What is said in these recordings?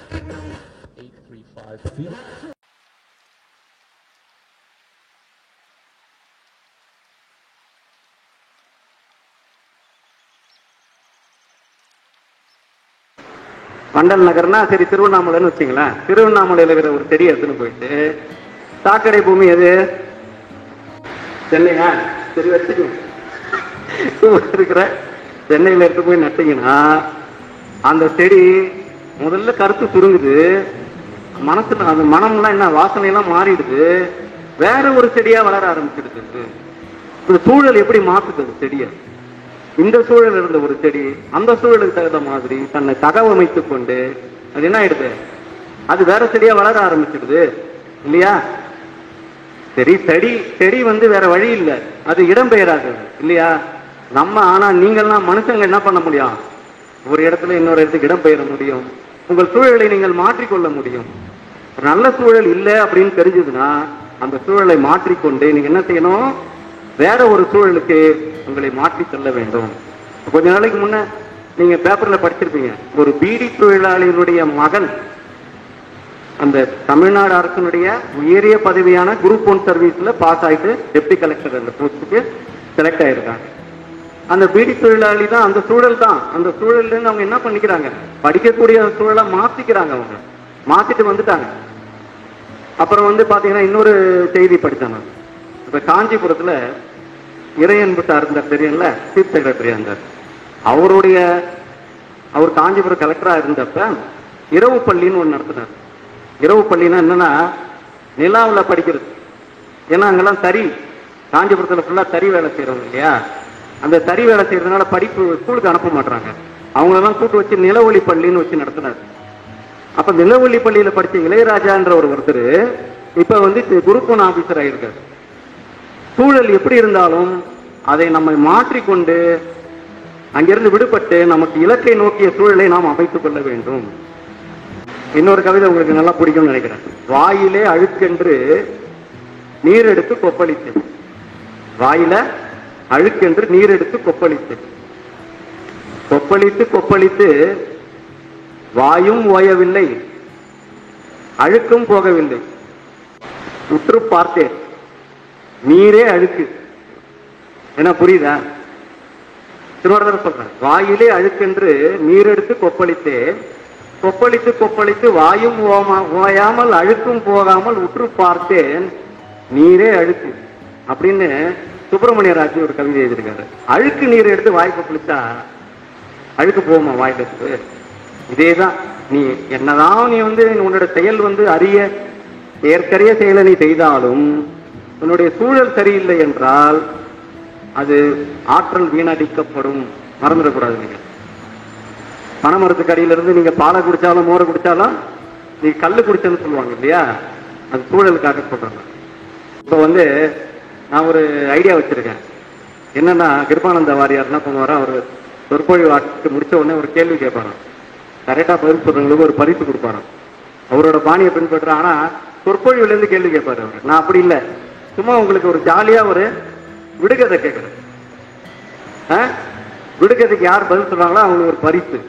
835 feet. வண்டல் நகர்னா சரி திருவண்ணாமலைன்னு வச்சுங்களேன். திருவண்ணாமலையில இருக்கிற ஒரு செடி எடுத்துன்னு போயிட்டு சாக்கடை பூமி எது சென்னையா சரி வச்சுக்கோங்க இருக்கிற சென்னையில எடுத்து போய் நட்டீங்கன்னா அந்த செடி முதல்ல கருத்து சுருங்குது, மனசுல அந்த மனம்லாம் என்ன வாசனையெல்லாம் மாறிடுது, வேற ஒரு செடியா வளர ஆரம்பிச்சிடுது. இந்த சூழல் எப்படி மாத்துது செடியை? இந்த சூழல் இருந்த ஒரு செடி அந்த சூழலுக்கு தகுந்த மாதிரி தன்னை தகவமைத்துக் கொண்டு அது என்ன ஆயிடுது, அது வேற செடியா வளர ஆரம்பிச்சிடுது இல்லையா? சரி, செடி வேற வழி இல்லை, அது இடம்பெயராது இல்லையா? ஆனா நீங்கள்லாம் மனுஷங்க என்ன பண்ண முடியும்? ஒரு இடத்துல இன்னொரு இடத்துக்கு இடம்பெயர முடியும். உங்கள் சூழலை நீங்கள் மாற்றிக்கொள்ள முடியும். ஒரு நல்ல சூழல் இல்லை அப்படின்னு தெரிஞ்சதுன்னா அந்த சூழலை மாற்றிக்கொண்டு நீங்க என்ன செய்யணும்? வேற ஒரு சூழலுக்கு உங்களை மாற்றி செல்ல வேண்டும். கொஞ்ச நாளைக்கு முன்ன நீங்க பேப்பர்ல படிச்சிருப்பீங்க, ஒரு பீடி தொழிலாளியினுடைய மகன் அந்த தமிழ்நாடு அரசினுடைய உயரிய பதவியான குரூப் 1 சர்வீஸ்ல பாஸ் ஆயிட்டு டெப்டி கலெக்டர் அந்த போஸ்டுக்கு செலக்ட் ஆயிருக்காங்க. அந்த பீடி தொழிலாளி தான், அந்த சூழல் தான். அந்த சூழல்ல இருந்து அவங்க என்ன பண்ணிக்கிறாங்க, படிக்கக்கூடிய சூழலை மாத்திக்கிறாங்க. அவங்க மாத்திட்டு வந்துட்டாங்க. அப்புறம் பாத்தீங்கன்னா இன்னொரு செய்தி படிச்சாங்க. இப்ப காஞ்சிபுரத்துல இறையன்பு இருந்தார் தெரியும்ல, சீஃப் செக்ரட்டரியா இருந்தார். அவர் காஞ்சிபுரம் கலெக்டரா இருந்தப்ப இரவு பள்ளின்னு ஒண்ணு நடத்தினார். இரவு பள்ளினா என்னன்னா நிலாவில் படிக்கிறது. ஏன்னா அங்கெல்லாம் தறி, காஞ்சிபுரத்துல ஃபுல்லா தறி வேலை செய்யறவங்க இல்லையா? அந்த தறி வேலை செய்யறதுனால படிப்பு ஸ்கூலுக்கு அனுப்ப மாட்டாங்க. அவங்களெல்லாம் கூட்டு வச்சு நிலவொளி பள்ளின்னு வச்சு நடத்தினார். அப்ப நிலவொளி பள்ளியில படிச்ச இளையராஜான்ற ஒருத்தர் இப்ப குரூப் 1 ஆபீசர் ஆயிருக்காரு. சூழல் எப்படி இருந்தாலும் அதை நம்மை மாற்றிக்கொண்டு அங்கிருந்து விடுபட்டு நமக்கு இலக்கை நோக்கிய சூழலை நாம் அமைத்துக் கொள்ள வேண்டும். இன்னொரு கவிதை உங்களுக்கு நல்லா பிடிக்கும்னு நினைக்கிறேன். வாயிலே அழுக்கென்று நீர் எடுத்து கொப்பளித்து, வாயில அழுக்கென்று நீர் எடுத்து கொப்பளித்து, கொப்பளித்து கொப்பளித்து வாயும் ஓயவில்லை, அழுக்கும் போகவில்லை, உற்று பார்த்தேன் நீரே அழுக்கு. என்ன புரியுதா? திருவள்ளுவர் சொல்றேன், வாயிலே அழுக்கென்று நீரெடுத்து கொப்பளித்தே, கொப்பளித்து கொப்பளித்து வாயும் ஓயாமல் அழுக்கும் போகாமல் உற்று பார்த்தேன் நீரே அழுக்கு அப்படின்னு சுப்பிரமணிய ராஜு ஒரு கவிதை எழுதியிருக்காரு. அழுக்கு நீர் எடுத்து வாய் கொப்பளிச்சா அழுக்கு போகுமா வாய்க்கு? இதேதான். நீ என்னதான் நீ உன்னோட செயல் அரிய ஏற்கரிய செயலை நீ செய்தாலும் உன்னுடைய சூழல் சரியில்லை என்றால் அது ஆற்றல் வீணடிக்கப்படும். மறந்துடக்கூடாது. நீங்க பனைமரத்துக்கு அடியிலிருந்து நீங்க பாலை குடிச்சாலும் மோரை குடிச்சாலும் நீ கல்லு குடிச்சேன்னு சொல்லுவாங்க இல்லையா? அது சூழலுக்காக சொல்றாங்க. இப்ப நான் ஒரு ஐடியா வச்சிருக்கேன். என்னன்னா கிருபானந்த வாரியார் என்ன பண்ணுவாரா, அவர் சொற்பொழிவு ஆட்டு முடிச்ச உடனே ஒரு கேள்வி கேட்பாராம். கரெக்டா பதில் சொல்றவங்களுக்கு ஒரு பரிசு கொடுப்பாராம். அவரோட பாணியை பின்பற்ற. ஆனா சொற்பொழிவுல இருந்து கேள்வி கேட்பாரு அவர். நான் அப்படி இல்லை, சும்மா உங்களுக்கு ஒரு ஜாலியா ஒரு விடுகதை கேட்கிறேன். விடுகதைக்கு யார் பதில் சொல்றாங்களோ அவங்களுக்கு ஒரு பரிசு.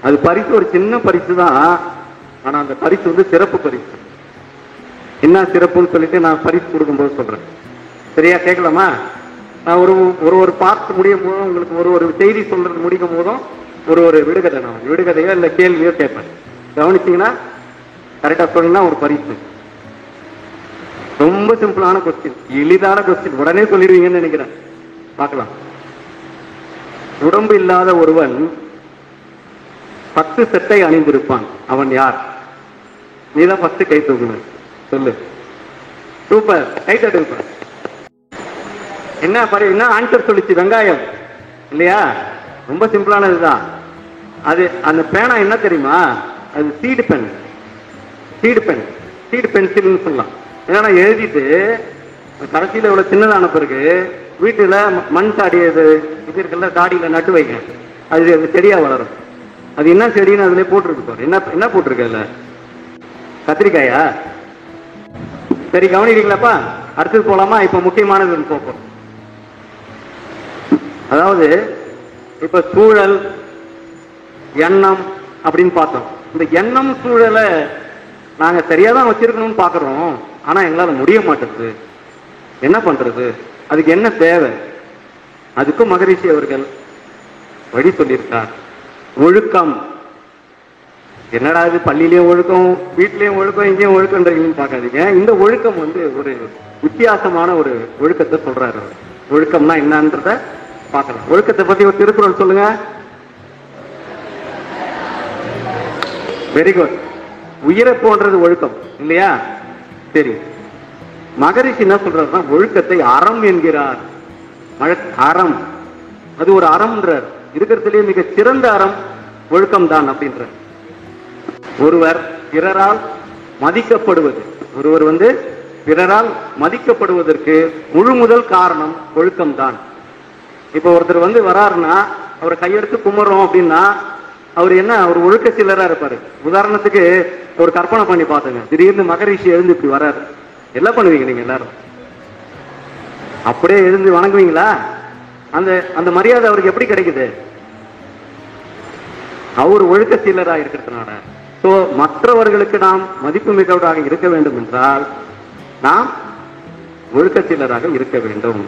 அது பரிசு ஒரு சின்ன பரிசு தான். ஆனா அந்த பரிசு சிறப்பு பரிசு. என்ன சிறப்புன்னு சொல்லிட்டு நான் பரிசு கொடுக்கும்போது சொல்றேன். சரியா? கேட்கலாமா? நான் ஒரு பார்த்து முடியும் போதும் உங்களுக்கு ஒரு செய்தி சொல்றது முடிக்கும் போதும் ஒரு விடுகதை, நான் விடுகதையோ இல்லை கேள்வியோ கேட்பேன். கவனிச்சீங்கன்னா கரெக்டா சொன்னீங்கன்னா ஒரு பரிசு. ரொம்ப சிம்பிளான கொஸ்டின், எளிதான கொஸ்டின், உடனே சொல்லிடுவீங்கன்னு நினைக்கிறேன். பார்க்கலாம். உடம்பு இல்லாத ஒருவன் 10 செட்டை அணிந்திருப்பான். அவன் யார்? நீதான் ஃபர்ஸ்ட் கை தூக்கணும். சொல்லு. சூப்பர், கை தட்டுப்ப. என்ன ஆன்சர் சொல்லிச்சு? வெங்காயம் இல்லையா? ரொம்ப சிம்பிளானதுதான். அது அந்த பேனா என்ன தெரியுமா? அது சீடு பென், சீடு பென்சில்னு சொல்லலாம். ஏன்னா எழுதிட்டு கடைசியில இவ்வளவு சின்னதான பிறகு வீட்டுல மண் சாடி இது இருக்குல்ல, தாடியில நட்டு வைங்க, அது செடியா வளரும். அது என்ன செடின்னு அதுல போட்டிருக்கு பாரு. என்ன போட்டிருக்கு அதுல? கத்திரிக்காயா? சரி, கவனிக்கிறீங்களாப்பா? அடுத்தது போலாமா? இப்ப முக்கியமானது போப்போம். அதாவது இப்ப சூழல், எண்ணம் அப்படின்னு பார்த்தோம். இந்த எண்ணம் சூழலை நாங்க சரியாதான் வச்சிருக்கணும்னு பாக்குறோம், ஆனா எங்களால முடிய மாட்டேங்குது. என்ன பண்றது? அதுக்கு என்ன தேவை? அதுக்கும் மகரிஷி அவர்கள் வழி சொல்லியிருக்கார். ஒழுக்கம். என்னடா இது, பள்ளியிலயும் ஒழுக்கம், வீட்லயும் ஒழுக்கம், இங்கேயும் ஒழுக்கம்ன்றீங்கன்னு பார்க்காதீங்க. இந்த ஒழுக்கம் ஒரு வித்தியாசமான ஒரு ஒழுக்கத்தை சொல்றாரு. ஒழுக்கம்னா என்னன்றத பார்க்கலாம். ஒழுக்கத்தை பத்தி ஒரு திருக்குறள் சொல்லுங்க. Very good. உயிரை போன்றது ஒழுக்கம் இல்லையா? சரி, மகரிஷி என்ன சொல்றாருன்னா ஒழுக்கத்தை அறம் என்கிறார். அறம், அது ஒரு அறம்ன்றார். இருக்கிறதுலேயே மிக சிறந்த அறம் ஒழுக்கம் தான் அப்படின்ற. ஒருவர் பிறரால் மதிக்கப்படுவது, ஒருவர் பிறரால் மதிக்கப்படுவதற்கு முழு முதல் காரணம் ஒழுக்கம் தான். இப்ப ஒருத்தர் வராருன்னா அவரை கையெடுத்து கும்பிடுறோம் அப்படின்னா அவர் என்ன, அவர் ஒழுக்க சிலரா இருப்பாரு. உதாரணத்துக்கு ஒரு கற்பனை பண்ணி பார்த்துங்க, திடீர்னு மகரிஷி எழுந்து இப்படி வராரு, என்ன பண்ணுவீங்க நீங்க எல்லாரும்? அப்படியே எழுந்து வணங்குவீங்களா? அந்த அந்த மரியாதை அவருக்கு எப்படி கிடைக்குது? அவர் ஒழுக்க சீலராக இருக்கிறதுனால. சோ மற்றவர்களுக்கு நாம் மதிப்பு மிக்கவராக இருக்க வேண்டும் என்றால் நாம் ஒழுக்க சீலராக இருக்க வேண்டும்.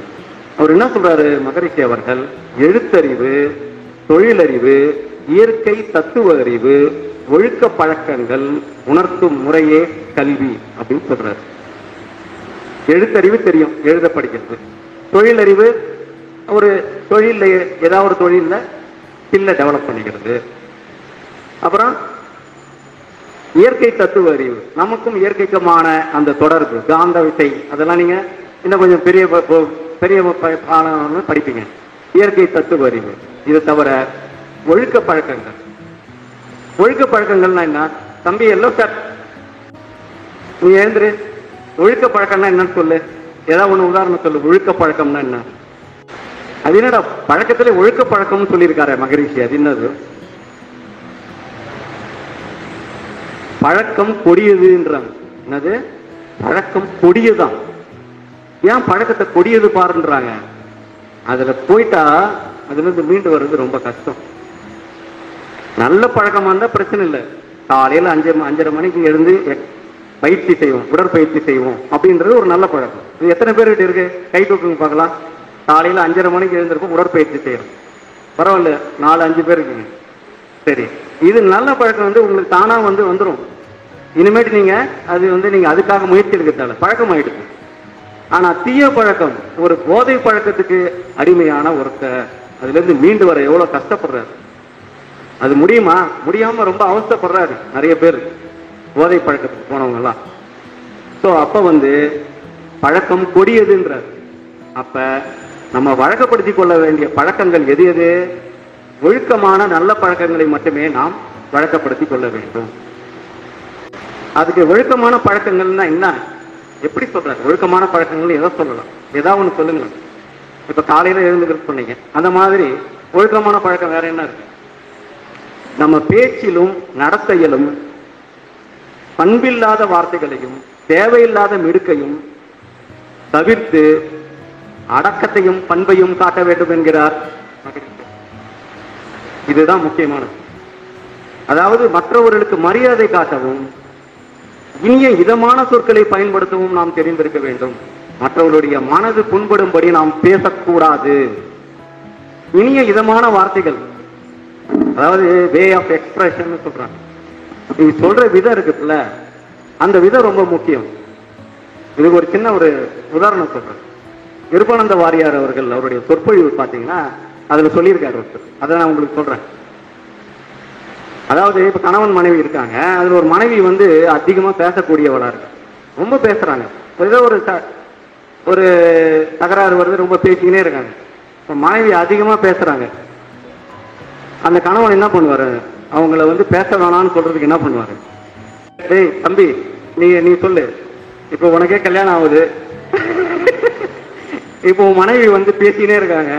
அவர் என்ன சொல்றாரு மகரிஷி அவர்கள்? எழுத்தறிவு, தொழிலறிவு, இயற்கை தத்துவ அறிவு, ஒழுக்க பழக்கங்கள் உணர்த்தும் முறையே கல்வி அப்படின்னு சொல்றாரு. எழுத்தறிவு தெரியும், எழுத படிக்கிறது. தொழிலறிவு, ஒரு தொழில ஏதாவது ஒரு தொழில ஸ்கில்ல டெவலப் பண்ணிக்கிறது. அப்புறம் இயற்கை தத்துவ அறிவு, நமக்கும் இயற்கைக்குமான அந்த தொடர்பு, காந்த விசை, அதெல்லாம் நீங்க இன்னும் கொஞ்சம் பெரிய படிப்பீங்க. இயற்கை தத்துவ அறிவு. இது தவிர ஒழுக்க பழக்கங்கள். ஒழுக்க பழக்கங்கள்னா என்ன? தம்பி எல்லோ சார் நீ எழுந்துரு. ஒழுக்க பழக்கம்னா என்னன்னு சொல்லு, ஏதாவது ஒண்ணு உதாரணம் சொல்லு. ஒழுக்க பழக்கம்னா என்ன? அது என்னடா பழக்கத்துல ஒழுக்க பழக்கம்னு சொல்லியிருக்காரு மகரிஷி. அது என்னது? பழக்கம் கொடியதுன்றாங்க. என்னது? பழக்கம் கொடியதுதான். ஏன் பழக்கத்தை கொடியது பாருன்றாங்க? அதுல போயிட்டா அதுல இருந்து மீண்டு வர்றது ரொம்ப கஷ்டம். நல்ல பழக்கமா இருந்தா பிரச்சனை இல்லை. காலையில 5:30 மணிக்கு எழுந்து பயிற்சி செய்வோம், உடற்பயிற்சி செய்வோம் அப்படின்றது ஒரு நல்ல பழக்கம். இது எத்தனை பேர்கிட்ட இருக்கு? கை தூக்குங்க பார்க்கலாம். காலையில 5:30 மணிக்கு எழுந்திருக்கும், உடற்பயிற்சி செய்யறோம். பரவாயில்ல, 4-5 பேர் இருக்குங்க. சரி, இது நல்ல பழக்கம் உங்களுக்கு தானா வந்துடும். இனிமேட்டு நீங்க அது நீங்க அதுக்காக முயற்சி எடுக்கிறதால பழக்கம் ஆயிடுது. ஆனா தீய பழக்கம், ஒரு போதை பழக்கத்துக்கு அடிமையான ஒருத்தர் அதுல இருந்து மீண்டு வர எவ்வளவு கஷ்டப்படுறாரு. அது முடியுமா? முடியாம ரொம்ப அவஸ்தைப்படுறாரு நிறைய பேர், போதை பழக்கத்துக்கு போனவங்க எல்லாம். சோ அப்ப பழக்கம் கொடியதுன்றார். அப்ப நம்ம வழக்கப்படுத்திக் கொள்ள வேண்டிய பழக்கங்கள் எது எது? ஒழுக்கமான நல்ல பழக்கங்களை மட்டுமே நாம் வழக்கப்படுத்திக் கொள்ள வேண்டும். அதுக்கு ஒழுக்கமான பழக்கங்கள்னா என்ன, எப்படி சொல்றாரு? ஒழுக்கமான பழக்கங்கள் எதை சொல்லலாம்? ஏதாவது ஒண்ணு சொல்லுங்க. இப்ப காலையில எழுந்துக்கிறது சொன்னீங்க, அந்த மாதிரி ஒழுக்கமான பழக்கம் வேற என்ன இருக்கு? நம்ம பேச்சிலும் நடத்தையிலும் பண்பில்லாத வார்த்தைகளையும் தேவையில்லாத மிடுக்கையும் தவிர்த்து அடக்கத்தையும் பண்பையும் காட்ட வேண்டும் என்கிறார். இதுதான் முக்கியமானது. அதாவது மற்றவர்களுக்கு மரியாதை காட்டவும் இனிய இதமான சொற்களை பயன்படுத்தவும் நாம் தெரிந்திருக்க வேண்டும். மற்றவர்களுடைய மனது புண்படும்படி நாம் பேசக்கூடாது. இனிய இதமான வார்த்தைகள், அதாவது வே ஆஃப் எக்ஸ்பிரஷன் சொல்றாங்க. நீ சொல்ற விதம் இருக்குல்ல, அந்த விதம் ரொம்ப முக்கியம். இதுக்கு ஒரு சின்ன ஒரு உதாரணம் சொல்றேன். கிருபானந்த வாரியார் அவர்கள் அவருடைய சொற்பொழிவு பார்த்தீங்கன்னா அதுல சொல்லியிருக்காரு ஒருத்தர். அதை நான் உங்களுக்கு சொல்றேன். அதாவது இப்ப கணவன் மனைவி இருக்காங்க. அதுல ஒரு மனைவி அதிகமா பேசக்கூடியவளா இருக்கு, ரொம்ப பேசுறாங்க. ஏதோ ஒரு தகராறு வருது, ரொம்ப பேசிக்கினே இருக்காங்க. மனைவி அதிகமா பேசுறாங்க. அந்த கணவன் என்ன பண்ணுவாரு? அவங்கள பேச வேணாம்னு சொல்றதுக்கு என்ன பண்ணுவாரு? டேய் தம்பி, நீ சொல்லு, இப்ப உனக்கே கல்யாணம் ஆகுது, இப்போ உன் மனைவி பேசினே இருக்காங்க,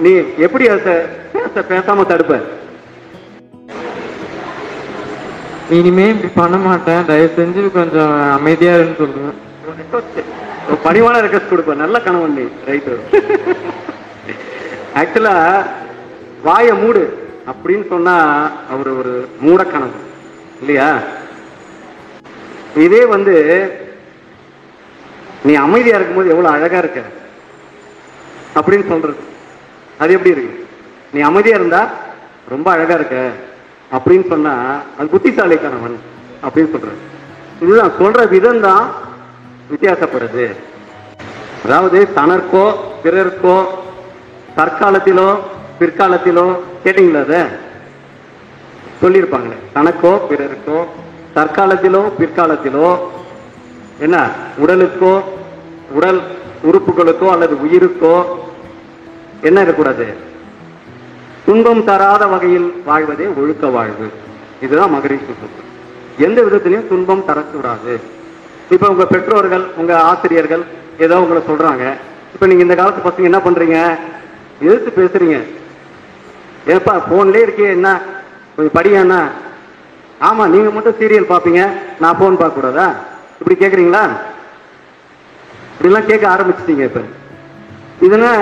நீ எப்படி பேசாம தடுப்ப? இனிமே இப்படி பண்ண மாட்டேன், தயவு செஞ்சு கொஞ்சம் அமைதியா இருக்குன்னு சொல்லுவேன். பணிவான ரெக்வெஸ்ட் கொடுப்பேன். நல்ல கணவன் நீ, ரைட்டு. ஆக்சுவலா வாய மூடு அப்படின்னு சொன்னா அவர் ஒரு மூட கணவன். இல்லையா? இதே வந்து நீ அமைதியா இருக்கும்போது எவ்வளவு அழகா இருக்க அப்படின்னு சொல்றது, அது எப்படி இருக்கு? நீ அமைதியா இருந்தா ரொம்ப அழகா இருக்க அப்படின்னு சொன்னா அது புத்திசாலித்தனவன் அப்படின்னு சொல்றது. இதுதான் சொல்ற விதம் தான் வித்தியாசப்படுது. அதாவது தனக்கோ பிறர்க்கோ தற்காலத்திலோ பிற்காலத்திலோ கேட்டீங்களா? அத சொல்லியிருப்பாங்களே, தனக்கோ பிறருக்கோ தற்காலத்திலோ பிற்காலத்திலோ என்ன உடலுக்கோ உடல் உறுப்புகளுக்கோ அல்லது உயிருக்கோ என்ன இருக்கக்கூடாது? துன்பம் தராத வகையில் வாழ்வதே ஒழுக்க வாழ்வு. இதுதான் மகரிஷி சொல்றது. எந்த விதத்திலையும் துன்பம் தரக்கூடாது. இப்ப உங்க பெற்றோர்கள் உங்க ஆசிரியர்கள் ஏதோ உங்களை சொல்றாங்க, இப்ப நீங்க இந்த காலத்து பசங்க என்ன பண்றீங்க? எதிர்த்து பேசுறீங்க. ஏப்பா போன்லயே இருக்கே, என்ன கொஞ்சம் படியாண்ணா? ஆமா, நீங்க மட்டும் சீரியல் பாப்பீங்க, நான் போன் பார்க்க கூடாதா? இப்படி கேக்குறீங்களா? இப்படிலாம் கேட்க ஆரம்பிச்சிட்டீங்க. இப்ப இதெல்லாம்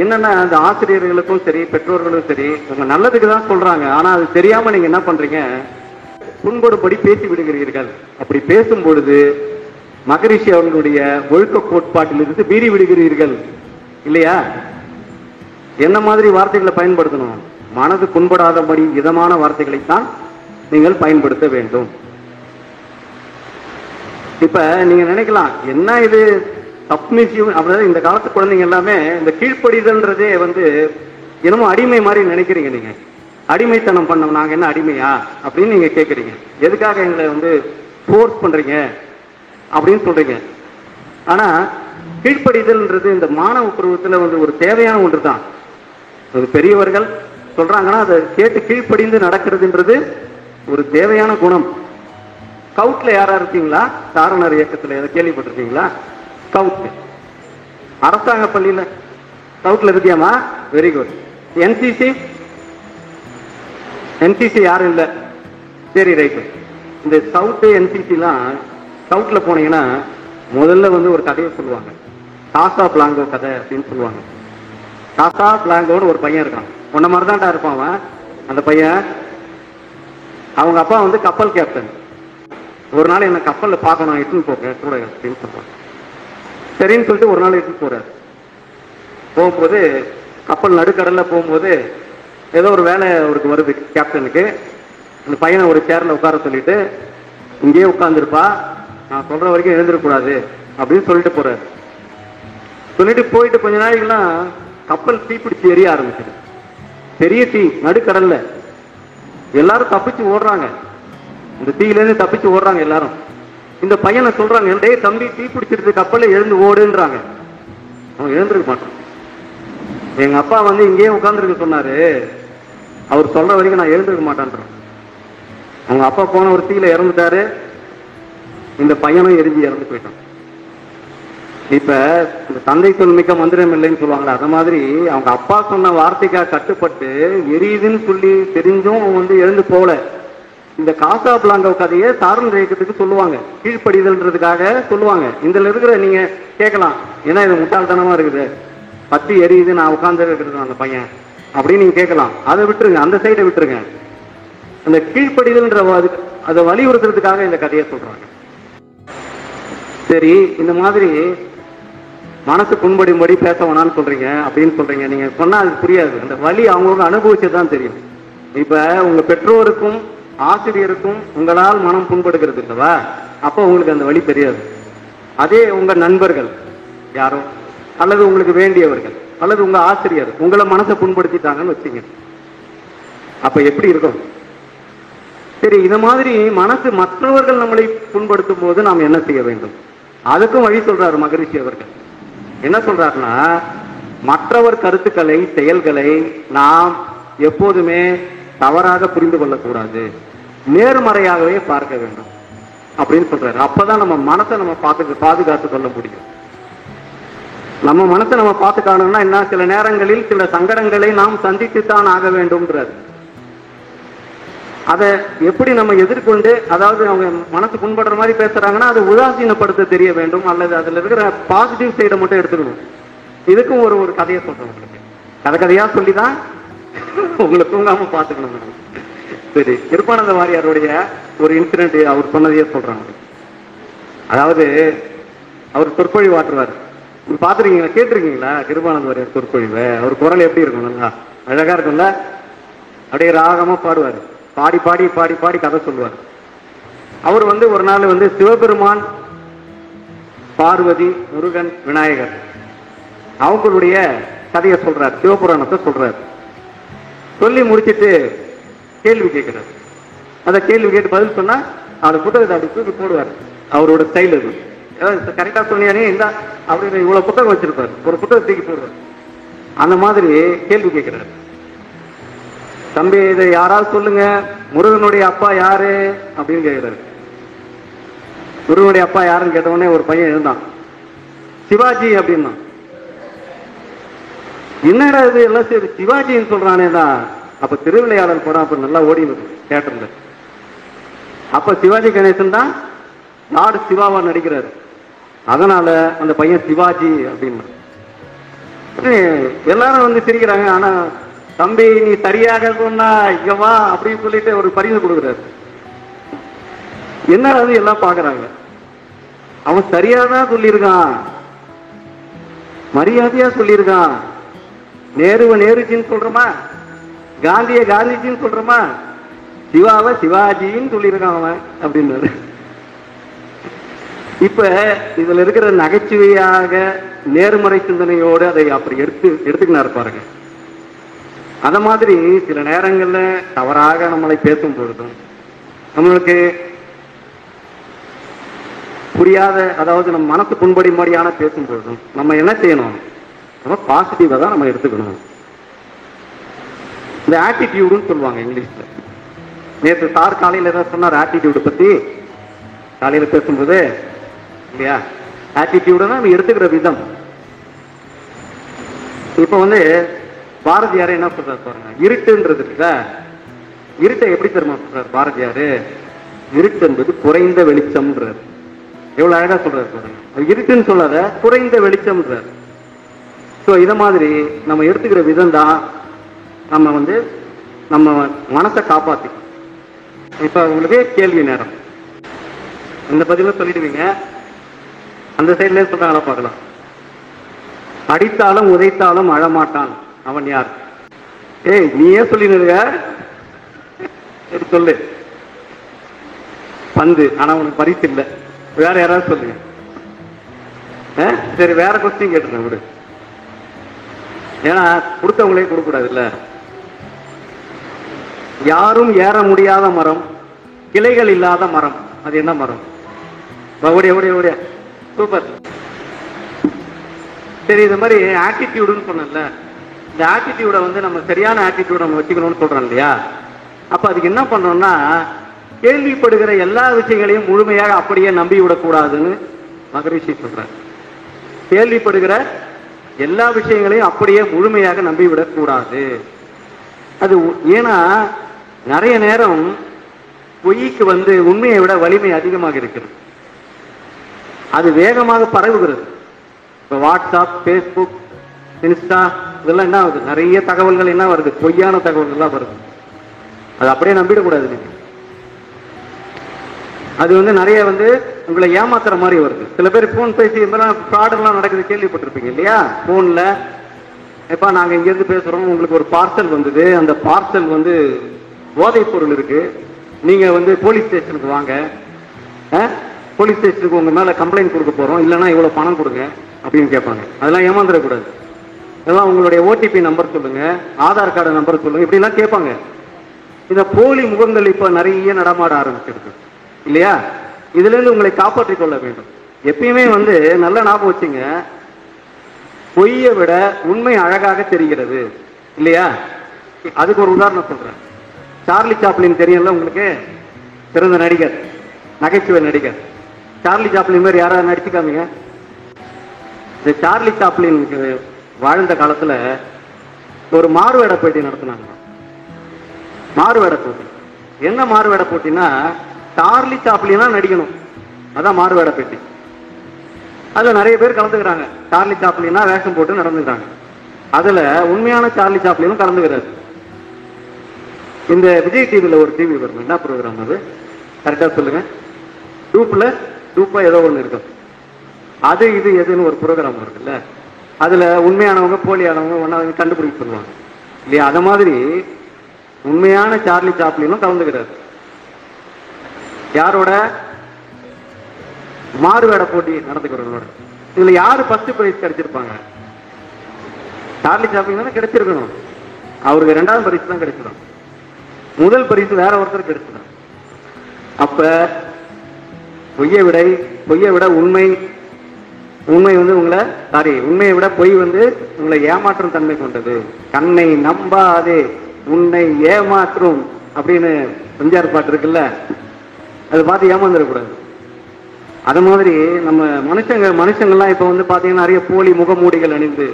என்னன்னா, அந்த ஆசிரியர்களுக்கும் சரி பெற்றோர்களும் சரி உங்க நல்லதுக்கு தான் சொல்றாங்க. ஆனா அது தெரியாம நீங்க என்ன பண்றீங்க? புண்படும்படி பேசி விடுகிறீர்கள். அப்படி பேசும் பொழுது மகரிஷி அவர்களுடைய ஒழுக்க கோட்பாட்டிலிருந்து மீறி விடுகிறீர்கள் இல்லையா? என்ன மாதிரி வார்த்தைகளை பயன்படுத்தணும்? மனது புண்படாதபடி விதமான வார்த்தைகளைத்தான் நீங்கள் பயன்படுத்த வேண்டும். இப்ப நீங்க நினைக்கலாம், என்ன இது சப்மிசிவ், அதாவது இந்த காலத்து குழந்தைங்க எல்லாமே இந்த கீழ்ப்படிதல்ன்றதே வந்து என்னமோ அடிமை மாதிரி நினைக்கிறீங்க. நீங்க அடிமைத்தனம் பண்ணோம், நாங்க என்ன அடிமையா அப்படின்னு நீங்க கேட்கறீங்க. எதுக்காக எங்களை வந்து ஃபோர்ஸ் பண்றீங்க அப்படின்னு சொல்றீங்க. ஆனா கீழ்ப்படிதல்ன்றது இந்த மாணவ பருவத்துல வந்து ஒரு தேவையான ஒன்று தான். பெரியவர்கள் சொல்றாங்கன்னா அதை கேட்டு கீழ்ப்படிந்து நடக்கிறதுன்றது ஒரு தேவையான குணம். ஸ்கவுட்ல யாரா இருக்கீங்களா? சாரணர் இயக்கத்துல எதை கேள்விப்பட்டிருக்கீங்களா? ஸ்கவுட் அரசாங்க பள்ளியில ஸ்கவுட்ல இருக்கியாமா? Very good. என்சிசி? என்சிசி யாரும் இல்ல. சரி, ரைட்டு. இந்த ஸ்கவுட் என்சிசி எல்லாம் ஸ்கவுட்ல போனீங்கன்னா முதல்ல வந்து ஒரு கதையை சொல்லுவாங்க, காசா பிளாங்கோ கதை அப்படின்னு சொல்லுவாங்க. காசா பிளாங்கோன்னு ஒரு பையன் இருக்கான், உன்ன மாதிரி தான்டா இருப்பான் அவன். அந்த பையன் அவங்க அப்பா வந்து கப்பல் கேப்டன். ஒரு நாள் என்ன கப்பல்ல பார்க்கணும், இட்டுன்னு போங்க கூட அப்படின்னு சொல்றாங்க. சரின்னு சொல்லிட்டு ஒரு நாள் இட்டுன்னு போறாரு. போகும்போது கப்பல் நடுக்கடல்ல போகும்போது ஏதோ ஒரு வேலை அவருக்கு வருது கேப்டனுக்கு. அந்த பையனை ஒரு சேர்ல உட்கார சொல்லிட்டு, இங்கேயே உட்கார்ந்துருப்பா, நான் சொல்ற வரைக்கும் எழுந்திருக்கூடாது அப்படின்னு சொல்லிட்டு போறாரு. சொல்லிட்டு போயிட்டு கொஞ்ச நாளைக்குலாம் கப்பல் தீப்பிடிச்சு எரிய ஆரம்பிச்சது. பெரிய தீ நடுக்கடல்ல. எல்லாரும் தப்பிச்சு ஓடுறாங்க, இந்த தீயிலேருந்து தப்பிச்சு ஓடுறாங்க எல்லாரும். இந்த பையனை சொல்றாங்க, டேய் தம்பி, தீ பிடிச்சிருக்கு, கப்பல்ல எழுந்து ஓடுன்றாங்க. அவன் எழுந்திருக்க மாட்டான். எங்க அப்பா வந்து இங்கேயே உட்கார்ந்துருக்க சொன்னாரு, அவர் சொல்ற வரைக்கும் நான் எழுந்திருக்க மாட்டேன்றான். அவங்க அப்பா போன ஒரு தீயில இறந்துட்டாரு, இந்த பையனும் எரிஞ்சு இறந்து போயிட்டான். இப்ப இந்த தந்தை சொல்மிக்க மந்திரம் இல்லைன்னு சொல்லுவாங்களா, அத மாதிரி அவங்க அப்பா சொன்ன வார்த்தைக்காக கட்டுப்பட்டு எரியுதுன்னு சொல்லி தெரிஞ்சும் அவன் வந்து எழுந்து போல. இந்த காசா பிளாங்கோ கதையை சாரணர் இயக்கத்துக்கு சொல்லுவாங்க, கீழ்ப்படிதல்ன்றதுக்காக சொல்லுவாங்க. இதுல இருக்கிற நீங்க கேட்கலாம், ஏன்னா இது முட்டாள்தனமா இருக்குது, பத்தி எரியுது, நான் உட்கார்ந்து இருக்கிறது அந்த பையன் அப்படின்னு நீங்க கேட்கலாம். அதை விட்டுருங்க, அந்த சைடை விட்டுருங்க. அந்த கீழ்ப்படிதல்ன்ற அதை வலியுறுத்துறதுக்காக இந்த கதையை சொல்றாங்க. சரி, இந்த மாதிரி மனசு புண்படும்படி பேச வேணான்னு சொல்றீங்க அப்படின்னு சொல்றீங்க. நீங்க சொன்னா அது புரியாது. அந்த வலி அவங்களுக்கு அனுபவிச்சதான் தெரியும். இப்ப உங்க பெற்றோருக்கும் ஆசிரியருக்கும் உங்களால் மனம் புண்படுகிறது இல்லவா, அப்போ உங்களுக்கு அந்த வலி தெரியாது. அதே உங்க நண்பர்கள் யாரோ அல்லது உங்களுக்கு வேண்டியவர்கள் அல்லது உங்க ஆசிரியர் உங்களை மனசை புண்படுத்திட்டாங்கன்னு வச்சுங்க, அப்ப எப்படி இருக்கும்? சரி, இந்த மாதிரி மனசு மற்றவர்கள் நம்மளை புண்படுத்தும் போது நாம் என்ன செய்ய வேண்டும்? அதுக்கும் வழி சொல்றாரு மகரிஷி அவர்கள். என்ன சொல்றாருன்னா, மற்றவர் கருத்துக்களை செயல்களை நாம் எப்போதுமே தவறாக புரிந்து கொள்ளக்கூடாது, நேர்மறையாகவே பார்க்க வேண்டும் அப்படின்னு சொல்றாரு. அப்பதான் நம்ம மனசை நம்ம பாதுகாத்துக் கொள்ள முடியும். நம்ம மனசை நம்ம பார்த்துக்கணும்னா என்ன, சில நேரங்களில் சில சங்கடங்களை நாம் சந்தித்துத்தான் ஆக வேண்டும்ன்றாரு. அதை எப்படி நம்ம எதிர்கொண்டு, அதாவது அவங்க மனசு புண்படுற மாதிரி பேசுறாங்கன்னா அதை உதாசீனப்படுத்த தெரிய வேண்டும், அல்லது அதுல இருக்கிற பாசிட்டிவ் சைடை மட்டும் எடுத்துக்கணும். இதுக்கும் ஒரு கதையை சொல்றேன் உங்களுக்கு. கதையா சொல்லிதான் உங்களை தூங்காம பாத்துக்கணும். சரி, கிருபானந்த வாரியாருடைய ஒரு இன்சிடென்ட் அவர் சொன்னதையே சொல்றாங்க. அதாவது அவர் சொற்பொழிவு ஆற்றுவார். பாத்துருக்கீங்களா, கேட்டிருக்கீங்களா கிருபானந்த வாரியார் சொற்பொழிவு? அவர் குரல் எப்படி இருக்கும்? நல்லா அழகா இருக்கும்ல. அப்படியே ராகமா பாடுவார். பாடி பாடி பாடி பாடி கதை சொல்லுவார். அவர் ஒரு நாள் சிவபெருமான், பார்வதி, முருகன், விநாயகர் அவங்களுடைய கதையை சொல்றார், சிவபுராணத்தை சொல்றார். சொல்லி முடிச்சிட்டு கேள்வி கேட்கிறார். அந்த கேள்வி கேட்டு பதில் சொன்னா அந்த புத்தகத்தை அப்படி தூக்கி போடுவார். அவரோட ஸ்டைல் அது. கரெக்டா சொன்னியானே இந்த அப்படி இவ்வளவு புத்தகம் வச்சிருப்பாரு, ஒரு புத்தகம் தூக்கி போடுவார். அந்த மாதிரி கேள்வி கேட்கிறார். தம்பி இதை யாராவது சொல்லுங்க, முருகனுடைய அப்பா யாரு அப்படின்னு கேட்கிறாரு. முருகனுடைய அப்பா யாருன்னு கேட்ட உடனே ஒரு பையன் எழுந்தான், சிவாஜி அப்படின்னா. என்னடா இது எல்லாம் சரி சிவாஜின்னு சொல்றானே தான். அப்ப திருவிளையாடல் படம் அப்ப நல்லா ஓடி தியேட்டர்ல. அப்ப சிவாஜி கணேசன் தான் லார்டு சிவாவா நடிக்கிறாரு. அதனால அந்த பையன் சிவாஜி அப்படின்னு. எல்லாரும் சிரிக்கிறாங்க. ஆனா தம்பி நீ சரியாக சொன்னா இங்க வா அப்படின்னு சொல்லிட்டு ஒரு பரிசு கொடுக்குறாரு. என்ன எல்லாம் பாக்குறாங்க. அவன் சரியாதான் சொல்லியிருக்கான், மரியாதையா சொல்லியிருக்கான். நேருவை நேருஜின்னு சொல்றோமா, காந்திய காந்திஜின்னு சொல்றோமா, சிவாவை சிவாஜின்னு சொல்லியிருக்கான் அவன் அப்படின்னு. இப்ப இதுல இருக்கிற நகைச்சுவையாக நேர்மறை சிந்தனையோடு அதை அப்படி எடுத்துக்கினாரு பாருங்க. அந்த மாதிரி சில நேரங்கள்ல தவறாக நம்மளை பேசும் பொழுதும், நம்மளுக்கு புரியாத, அதாவது நம்ம மனசு புண்படி மாதிரியான பேசும் பொழுதும் நம்ம என்ன செய்யணும்? நம்ம பாசிட்டிவா தான் நம்ம எடுத்துக்கணும். இந்த ஆட்டிடியூடுன்னு சொல்லுவாங்க இங்கிலீஷ்ல. நேற்று சார் காலையில ஏதாவது சொன்னார் ஆட்டிடியூடு பத்தி, காலையில பேசும்போது இல்லையா? ஆட்டிடியூடுனா நம்ம எடுத்துக்கிற விதம். இப்ப பாரதியார் என்ன சொல்றாரு பாருங்க, இருட்டுன்றது இருக்குல்ல, இருட்டை எப்படி தெரியுமா சொல்றாரு பாரதியாரு? இருட்டு என்பது குறைந்த வெளிச்சம்ன்றார். எவ்வளவு அழகா சொல்றாரு பாருங்க. இருட்டுன்னு சொல்லாத, குறைந்த வெளிச்சம்ன்றார். சோ இத மாதிரி நம்ம எடுத்துக்கிற விதம் தான் நம்ம நம்ம மனசை காப்பாத்தி. இப்ப உங்களுக்கு கேள்வி நேரம். இந்த பதில சொல்லிடுவீங்க, அந்த சைட்ல சொல்றாங்களா பார்க்கலாம். அடித்தாலும் உதைத்தாலும் அழமாட்டான் அவன் யார்? ஏய் நீயே சொல்லிடுங்க, சொல்லு. பந்து, ஆனா உனக்கு பரிசு இல்லை. வேற யாராவது சொல்லுங்க. சரி வேற கொஸ்டின் கேட்டுருங்க விடு. ஏன்னா கொடுத்தவங்களே கொடுக்க கூடாது இல்ல. யாரும் ஏற முடியாத மரம், கிளைகள் இல்லாத மரம், அது என்ன மரம்? ஓடிய ஓடிய ஓடிய சூப்பர். சரி, இது மாதிரி ஆட்டிடியூடுன்னு சொன்னல, இந்த ஆட்டிடியூட நம்ம சரியான ஆட்டிடியூட நம்ம வச்சுக்கணும்னு சொல்றோம் இல்லையா? அப்ப அதுக்கு என்ன பண்றோம்னா, கேள்விப்படுகிற எல்லா விஷயங்களையும் முழுமையாக அப்படியே நம்பி விடக்கூடாதுன்னு மகரிஷி சொல்றார். கேள்விப்படுகிற எல்லா விஷயங்களையும் அப்படியே முழுமையாக நம்பி விடக்கூடாது. அது ஏன்னா நிறைய நேரம் பொய்க்கு உண்மையை விட வலிமை அதிகமாக இருக்கிறது. அது வேகமாக பரவுகிறது. இப்போ வாட்ஸ்அப், ஃபேஸ்புக், இன்ஸ்டா இதெல்லாம் என்ன ஆகுது? நிறைய தகவல்கள் என்ன வருது? பொய்யான தகவல்கள்லாம் வருது. அது அப்படியே நம்பிடக்கூடாது. நீங்க அது நிறைய உங்களை ஏமாத்துற மாதிரி வருது. சில பேர் போன் பேசி ஃப்ராட் எல்லாம் நடக்குது, கேள்விப்பட்டிருப்பீங்க இல்லையா? போன்ல இப்ப நாங்க இங்க இருந்து பேசுறோம், உங்களுக்கு ஒரு பார்சல் வந்தது, அந்த பார்சல் போதைப் பொருள் இருக்கு, நீங்க போலீஸ் ஸ்டேஷனுக்கு வாங்க, போலீஸ் ஸ்டேஷனுக்கு உங்க மேல கம்ப்ளைண்ட் கொடுக்க போறோம், இல்லைன்னா இவ்வளவு பணம் கொடுங்க அப்படின்னு கேட்பாங்க. அதெல்லாம் ஏமாந்துடக்கூடாது. இதெல்லாம் உங்களுடைய ஓடிபி நம்பர் சொல்லுங்க, ஆதார் கார்டு நம்பர் சொல்லுங்க, இப்படி எல்லாம் கேட்பாங்க. இந்த போலி முகங்கள் இப்ப நிறைய நடமாட ஆரம்பிச்சிருக்கு இல்லையா? இதுல இருந்து உங்களை காப்பாற்றிக் கொள்ள வேண்டும். எப்பயுமே நல்ல ஞாபகம் வச்சுங்க, பொய்யை விட உண்மை அழகாக தெரிகிறது இல்லையா? அதுக்கு ஒரு உதாரணம் சொல்றேன். சார்லி சாப்ளின் தெரியும்ல உங்களுக்கு, சிறந்த நடிகர், நகைச்சுவை நடிகர். சார்லி சாப்ளின் மாதிரி யாராவது நடிச்சுக்காமீங்க. இந்த சார்லி சாப்ளின் வாழ்ந்த காலத்துல ஒரு மாறுவேட போட்டி நடத்தினாங்க. மாறுவேட போட்டி. என்ன மாறுவேட போட்டினா, சார்லி சாப்ளினா நடிக்கணும், அதான் மாறுவேட போட்டி. அதுல நிறைய பேர் கலந்துக்கிறாங்க. சார்லி சாப்ளினா வேஷம் போட்டு நடந்துக்கிறாங்க. அதுல உண்மையான சார்லி சாப்ளினும் கலந்துக்கிறாரு. இந்த விஜய் டிவில ஒரு டிவி வரும், என்ன ப்ரோக்ராம் அது, கரெக்டா சொல்லுங்க. டூப்பா ஏதோ ஒண்ணு இருக்கும். அது இது எதுன்னு ஒரு ப்ரோக்ராம் இருக்குல்ல, அதுல உண்மையானவங்க போலியானவங்க ஒன்னா கண்டுபிடிக்க சொல்லுவாங்க இல்லையா? அத மாதிரி உண்மையான சார்லி சாப்ளினும் கலந்துக்கிறாரு. யாரோட? மாறுவேட போட்டி நடந்துக்கிறவங்களோட. இதுல யாரு ஃபர்ஸ்ட் பிரைஸ் கிடைச்சிருப்பாங்க? சார்லி சாப்ளின் தானே கிடைச்சிருக்கணும். அவருக்கு 2வது பரிசு தான் கிடைச்சிடும். முதல் பரிசு வேற ஒருத்தர் கிடைச்சிடும். அப்ப பொய்யை விட உண்மை வந்து உண்மையை விட பொய் வந்து உங்களை ஏமாற்றும் தன்மை கொண்டது. கண்ணை நம்பாதே உன்னை ஏமாற்றும் அப்படின்னு எம்ஜிஆர் பாட்டு இருக்குல்ல, அதை பார்த்து ஏமாந்துடக்கூடாது. அது மாதிரி நம்ம மனுஷங்கள்லாம் இப்ப வந்து பாத்தீங்கன்னா நிறைய போலி முகமூடிகள் அணிந்து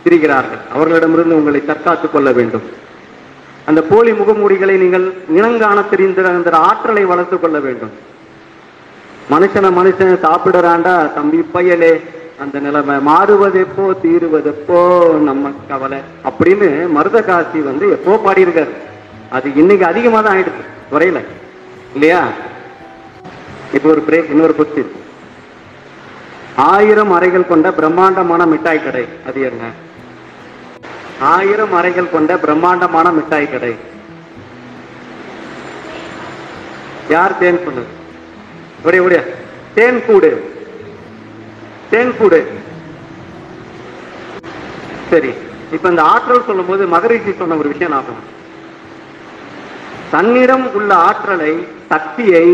திரிகிறார்கள். அவர்களிடமிருந்து உங்களை தற்காத்துக் கொள்ள வேண்டும். அந்த போலி முகமூடிகளை நீங்கள் இனங்காண தெரிந்த ஆற்றலை வளர்த்துக் கொள்ள வேண்டும். மனுஷன் சாப்பிடுறாண்டா தம்பி பயலே, அந்த நிலைமை மாறுவதெப்போ தீருவதெப்போ நம்ம கவலை அப்படின்னு மருதகாசி வந்து எப்போ பாடியிருக்காரு. அது இன்னைக்கு அதிகமா தான் ஆயிடுச்சு குறையில இல்லையா? இப்போ ஒரு பிரேக். இன்னொரு கொஸ்டின். 1000 அறைகள் கொண்ட பிரம்மாண்டமான மிட்டாய் கடை, அது என்ன? 1000 அறைகள் கொண்ட பிரம்மாண்டமான மிட்டாய் கடை. யார் தேன் சொன்னது? ஒடியா தேன் கூடு. சரி, இப்ப இந்த ஆற்றல் சொல்லும் போது மகரிஷி சொன்ன ஒரு விஷயம் நான் தன்னிடம் உள்ள ஆற்றலை, சக்தியை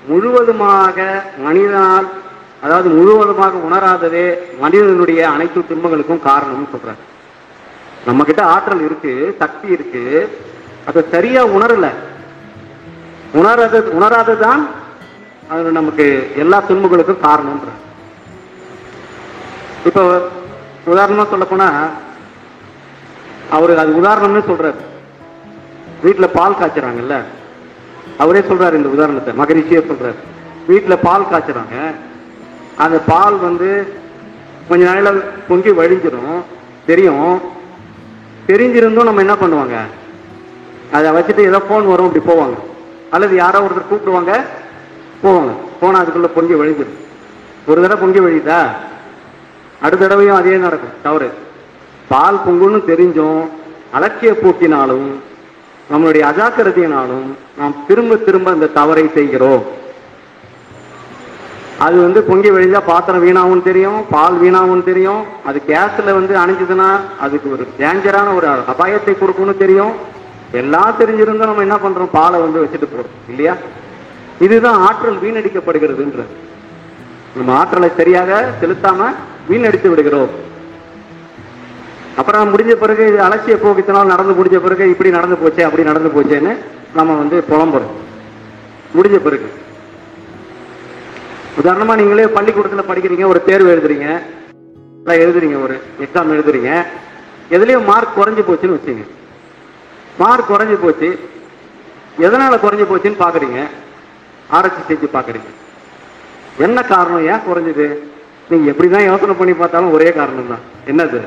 முழுவதுமாக மனிதனால், அதாவது முழுவதுமாக உணராததே மனிதனுடைய அனைத்து துன்பங்களுக்கும் காரணம்னு சொல்றாரு. நம்ம கிட்ட ஆற்றல் இருக்கு, சக்தி இருக்கு, அதை சரியா உணராததுதான் அது நமக்கு எல்லா துன்பங்களுக்கும் காரணம்ன்ற. இப்ப உதாரணமா சொல்ல போனா அவரு அது உதாரணம்னு சொல்றாரு. வீட்டுல பால் காய்ச்சறாங்கல்ல, அவரே சொல்றாரு இந்த உதாரணத்தை, மகரிஷியே சொல்றாரு. வீட்டுல பால் காய்ச்சறாங்க, அந்த பால் வந்து கொஞ்ச நாளையில பொங்கி வழிஞ்சிடும், தெரிஞ்சிருந்தும் நம்ம என்ன பண்ணுவாங்க, அதை வச்சுட்டு ஏதோ போன் வரும் அப்படி போவாங்க, அல்லது யாரோ ஒருத்தர் கூப்பிடுவாங்க போவாங்க. போனா அதுக்குள்ள பொங்கி வழிஞ்சிடும். ஒரு தடவை பொங்கி வழிதா, அடுத்த தடவையும் அதே நடக்கும். தவறு. பால் பொங்குன்னு தெரிஞ்சும் அலட்சிய போக்கினாலும் நம்மளுடைய அஜாக்கிரதையினாலும் நாம் திரும்ப இந்த தவறை செய்கிறோம். அது வந்து பொங்கி வழிஞ்சா பாத்திரம் வீணாவும் தெரியும், பால் வீணாவும் தெரியும். அது கேஸ்ல வந்து அணைஞ்சதுன்னா அதுக்கு ஒரு டேஞ்சரான ஒரு அபாயத்தை கொடுக்கும்னு தெரியும். எல்லாம் தெரிஞ்சிருந்தோம் நம்ம என்ன பண்றோம், பாலை வந்து வச்சுட்டு போறோம் இல்லையா? இதுதான் ஆற்றல் வீணடிக்கப்படுகிறதுன்ற. நம்ம ஆற்றலை சரியாக செலுத்தாம வீணடித்து விடுகிறோம். அப்புறம் முடிஞ்ச பிறகு இது அலட்சிய போக்கினால் நடந்து முடிஞ்ச பிறகு இப்படி நடந்து போச்சே அப்படி நடந்து போச்சேன்னு நம்ம வந்து புலம்புறோம் முடிஞ்ச பிறகு. உதாரணமா நீங்களே பள்ளிக்கூடத்துல படிக்கிறீங்க, ஒரு தேர்வு எழுதுறீங்க, ஒரு எக்ஸாம் எழுதுறீங்க, எதுலயும் மார்க் குறைஞ்சு போச்சுன்னு வச்சுங்க. மார்க் குறைஞ்சு போச்சு, எதனால குறைஞ்சு போச்சுன்னு பாக்குறீங்க, ஆராய்ச்சி செஞ்சு பாக்குறீங்க. என்ன காரணம், ஏன் குறைஞ்சது? நீங்க எப்படிதான் யோசனை பண்ணி பார்த்தாலும் ஒரே காரணம் தான். என்னது?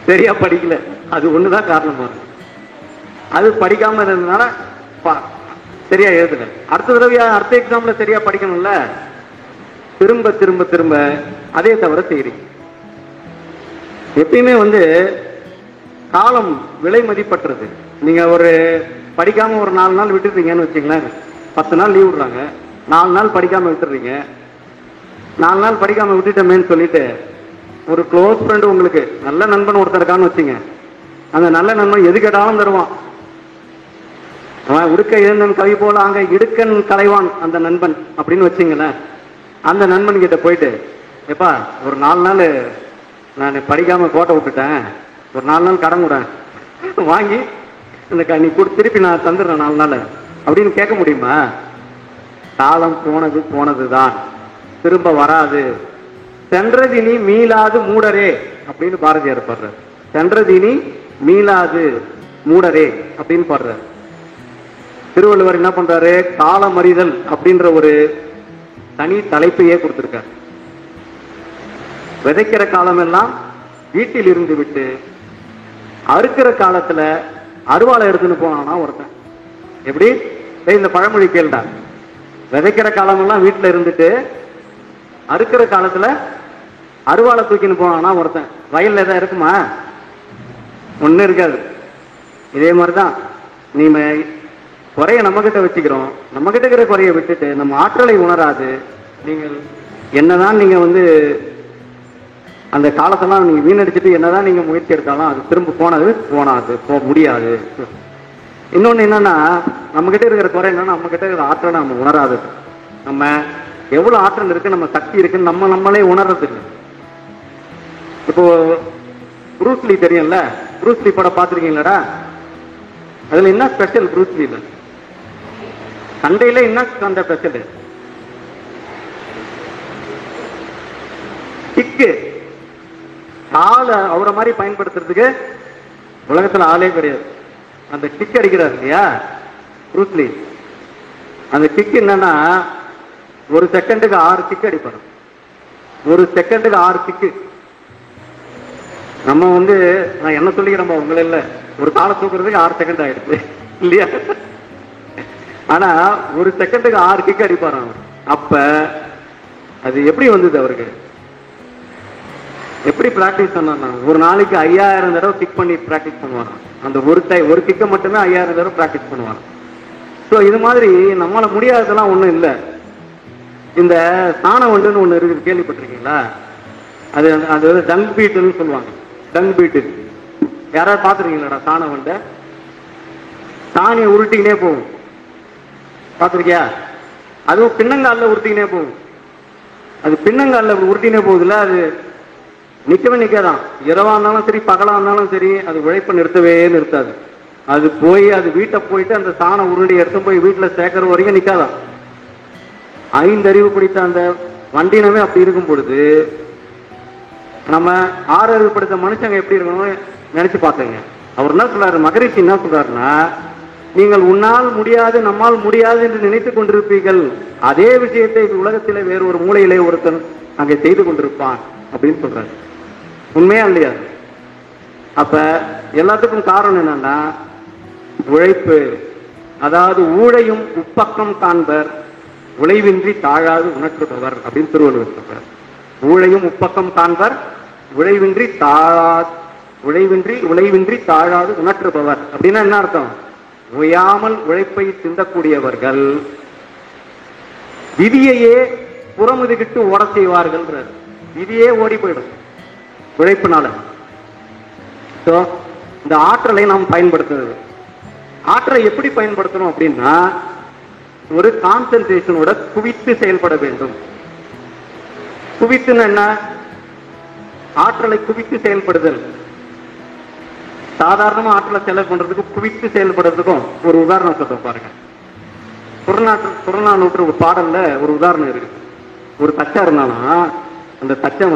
சரியா படிக்கல. அது ஒண்ணுதான் காரணமா இருக்கு. அது படிக்காம இருந்ததுனால சரியா எழுதல. அடுத்த தடவையா அடுத்த எக்ஸாம்ல சரியா படிக்கணும்ல, திரும்ப அதே தவிர செய்றீங்க. எப்பயுமே வந்து காலம் விலை மதிப்பற்றது. நீங்க ஒரு படிக்காம ஒரு 4 நாள் விட்டுட்டீங்கன்னு வச்சுங்களேன், 10 நாள் லீவ் விடுறாங்க, 4 நாள் படிக்காம விட்டுறீங்க. 4 நாள் படிக்காம விட்டுட்டோமேன்னு சொல்லிட்டு ஒரு க்ளோஸ் ஃப்ரெண்டு, உங்களுக்கு நல்ல நண்பன் ஒருத்தர் இருக்கான்னு வச்சுங்க, அந்த நல்ல நண்பன் எது கேட்டாலும் தருவான். அவன் உடுக்க எழுந்தன் கவி போல அங்க இடுக்கன் கலைவான் அந்த நண்பன் அப்படின்னு வச்சுங்களேன். அந்த நண்பன் கிட்ட போயிட்டு, எப்பா ஒரு 4 நாள் நான் படிக்காம கோட்டை விட்டுட்டேன், ஒரு 4 நாள் கடன் கூட வாங்கி இந்த நீ திருப்பி நான் தந்துடுறேன் 4 நாள் அப்படின்னு கேட்க முடியுமா? காலம் போனதுதான், திரும்ப வராது. சென்றதினி மீளாது மூடரே அப்படின்னு பாரதியார் பாடுறார். சென்றதினி மீளாது மூடரே அப்படின்னு பாடுறார். திருவள்ளுவர் என்ன பண்றாரு, காலமறிதல் அப்படின்ற ஒரு தனி தலைப்பையே கொடுத்திருக்கார். விதைக்கிற காலம் எல்லாம் வீட்டில் இருந்து விட்டு அறுக்கிற காலத்துல அருவாளை எடுத்துன்னு போனானா ஒருத்தன். எப்படி இந்த பழமொழி கேள்டா, விதைக்கிற காலமெல்லாம் வீட்டுல இருந்துட்டு அறுக்கிற காலத்துல அருவாளை தூக்கின்னு போவானா ஒருத்தன். வயல்ல எதாவது இருக்குமா? ஒண்ணு இருக்காது. இதே மாதிரிதான் நீங்க குறைய நம்ம கிட்ட வச்சுக்கிறோம். நம்ம கிட்ட இருக்கிற குறைய விட்டுட்டு நம்ம ஆற்றலை உணராது. நீங்கள் என்னதான் நீங்க அந்த காலத்தெல்லாம் நீங்க வீணடிச்சுட்டு என்னதான் நீங்க முயற்சி எடுத்தாலும் அது திரும்ப போனாது போக முடியாது. இன்னொன்னு என்னன்னா, நம்ம கிட்ட இருக்கிற குறை என்னன்னா, நம்ம கிட்ட இருக்கிற ஆற்றலை நம்ம உணராது. நம்ம எவ்வளவு ஆற்றல் இருக்கு, நம்ம சக்தி இருக்குன்னு நம்மளே உணர்றது இல்லை. இப்போ ப்ரூஸ்லி தெரியும்ல, ப்ரூஸ்லி படம் பார்த்துருக்கீங்களா? அதுல என்ன ஸ்பெஷல் ப்ரூஸ்லில? சண்டையில என்ன அந்த ஸ்பெஷல்? கிக்கு. ஆளை அவரை மாதிரி பயன்படுத்துறதுக்கு உலகத்துல ஆளே கிடையாது. அந்த கிக் அடிக்கிறார் இல்லையா ப்ரூஸ்லி, அந்த கிக் என்னன்னா, ஒரு செகண்டுக்கு 6 கிக் அடிப்பாரு. ஒரு செகண்டுக்கு 6 கிக்கு. நம்ம நான் என்ன சொல்லிக்கிறோம் உங்களை இல்ல, ஒரு காலை தூக்குறதுக்கு 6 செகண்ட் ஆயிடுச்சு இல்லையா? ஆனா ஒரு செகண்டுக்கு 6 கிக் அடிப்பாரு. அப்ப அது எப்படி வந்தது அவருக்கு? எப்படி பிராக்டிஸ் பண்ணா? ஒரு நாளைக்கு 5000 தடவை கிக் பண்ணி பிராக்டிஸ் பண்ணுவாங்க. அந்த ஒரு கிக்க மட்டுமே 5000 தடவை பிராக்டிஸ் பண்ணுவாங்க. ஸோ இது மாதிரி நம்மளால முடியாததெல்லாம் ஒண்ணும் இல்லை. இந்த சாண வண்டுன்னு ஒண்ணு இருக்கு, கேள்விப்பட்டிருக்கீங்களா? அது டங் பீட்டுன்னு சொல்லுவாங்க. டங் பீட்டு யாராவது பார்த்துருக்கீங்களாடா? சாண வண்டை சாணியை உருட்டிக்கினே போகும், பார்த்துருக்கியா? அதுவும் பின்னங்காலில் உருட்டிக்கினே போகும். அது பின்னங்காலில் உருட்டினே போகுதுல, அது நிக்கவே நிக்காதான். இரவா இருந்தாலும் சரி, பகலா இருந்தாலும் சரி, அது உழைப்பை நிறுத்தவே நிறுத்தாது. அது போய் அது வீட்டை போயிட்டு அந்த சாண உருண்டி எடுத்து போய் வீட்டுல சேர்க்கிற வரைக்கும் நிக்காதான். 5 அறிவு பிடித்த அந்த வண்டினமே அப்படி இருக்கும் பொழுது, நம்ம 6 அறிவு பிடித்த மனுஷங்க எப்படி இருக்கணும்னு நினைச்சு பார்த்தேங்க. அவர் என்ன சொல்றாரு, மகரிஷி என்ன சொல்றாருன்னா, நீங்கள் உன்னால் முடியாது நம்மால் முடியாது என்று நினைத்துக் கொண்டிருப்பீர்கள், அதே விஷயத்தை உலகத்திலே வேறு ஒரு மூலையிலே ஒருத்தன் அங்கே செய்து கொண்டிருப்பான் அப்படின்னு சொல்றாரு. உண்மையா இல்லையா? அப்ப எல்லாத்துக்கும் காரணம் என்னன்னா உழைப்பு. அதாவது ஊழையும் உப்பக்கம் காண்பர், உழைவின்றி தாழாது உணர்த்துபவர் அப்படின்னு திருவள்ளுவர் சொல்றார். ஊழையும் உப்பக்கம் காண்பர், உழைவின்றி தாழாது உணர்த்துபவர் அப்படின்னா என்ன அர்த்தம்? ஓயாமல் உழைப்பை சிந்தக்கூடியவர்கள் விதியையே புறமுதுகிட்டு ஓட செய்வார்கள். விதியே ஓடி போயிடும் உழைப்புனால. இந்த ஆற்றலை நாம் பயன்படுத்துறது. ஆற்றலை எப்படி பயன்படுத்தணும் அப்படின்னா, ஒரு கான்சென்ட்ரேஷனோட குவித்து செயல்பட வேண்டும். குவித்துன்னு என்ன? ஆற்றலை குவித்து செயல்படுதல். சாதாரணமா ஆற்றலை செலவு பண்றதுக்கு குவித்து செயல்படுறதுக்கும் ஒரு உதாரணம் சொல்ற பாருங்க. புறநானூற்று ஒரு பாடல்ல ஒரு உதாரணம் இருக்கு. ஒரு தச்சா இருந்தாலும் அந்த தச்சன்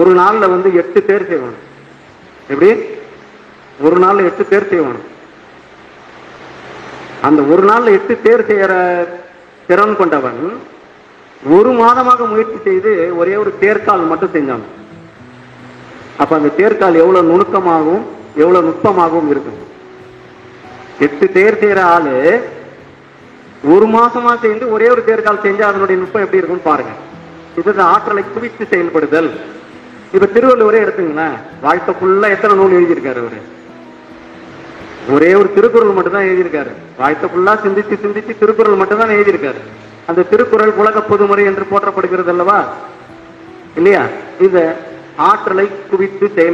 ஒரு நாள்ல 8 பேர் செய்வான். எப்படி? ஒரு நாள்ல 8 பேர் செய்வான். அந்த ஒரு நாள்ல 8 பேர் செய்யற திறன் கொண்டவன் 1 மாதமாக முயற்சி செய்து ஒரே ஒரு தேர்கால் மட்டும் செஞ்சான். அப்ப அந்த தேர்கால் எவ்வளவு நுணுக்கமாகவும் எவ்வளவு நுட்பமாகவும் இருக்கும். 8 தேர் செய்யற ஆளு 1 மாசமா சேர்ந்து ஒரே ஒரு தேர்கால் செஞ்சா அதனுடைய நுட்பம் எப்படி இருக்கும்னு பாருங்க. இது ஆற்றலை குவித்து செயல்படுதல். இப்ப திருவள்ளுவரே எடுத்துங்களேன், வாழ்க்கை ஃபுல்லா எத்தனை நூல் எழுதியிருக்காரு அவரு? ஒரே ஒரு திருக்குறள் மட்டும் தான் எழுதியிருக்காரு. வாழ்க்கை ஃபுல்லா சிந்திச்சு சிந்திச்சு திருக்குறள் மட்டும் தான் எழுதியிருக்காரு. அந்த திருக்குறள் உலக பொதுமுறை என்று போற்றப்படுகிறது அல்லவா, இல்லையா? இந்த ஆற்றலை குவித்து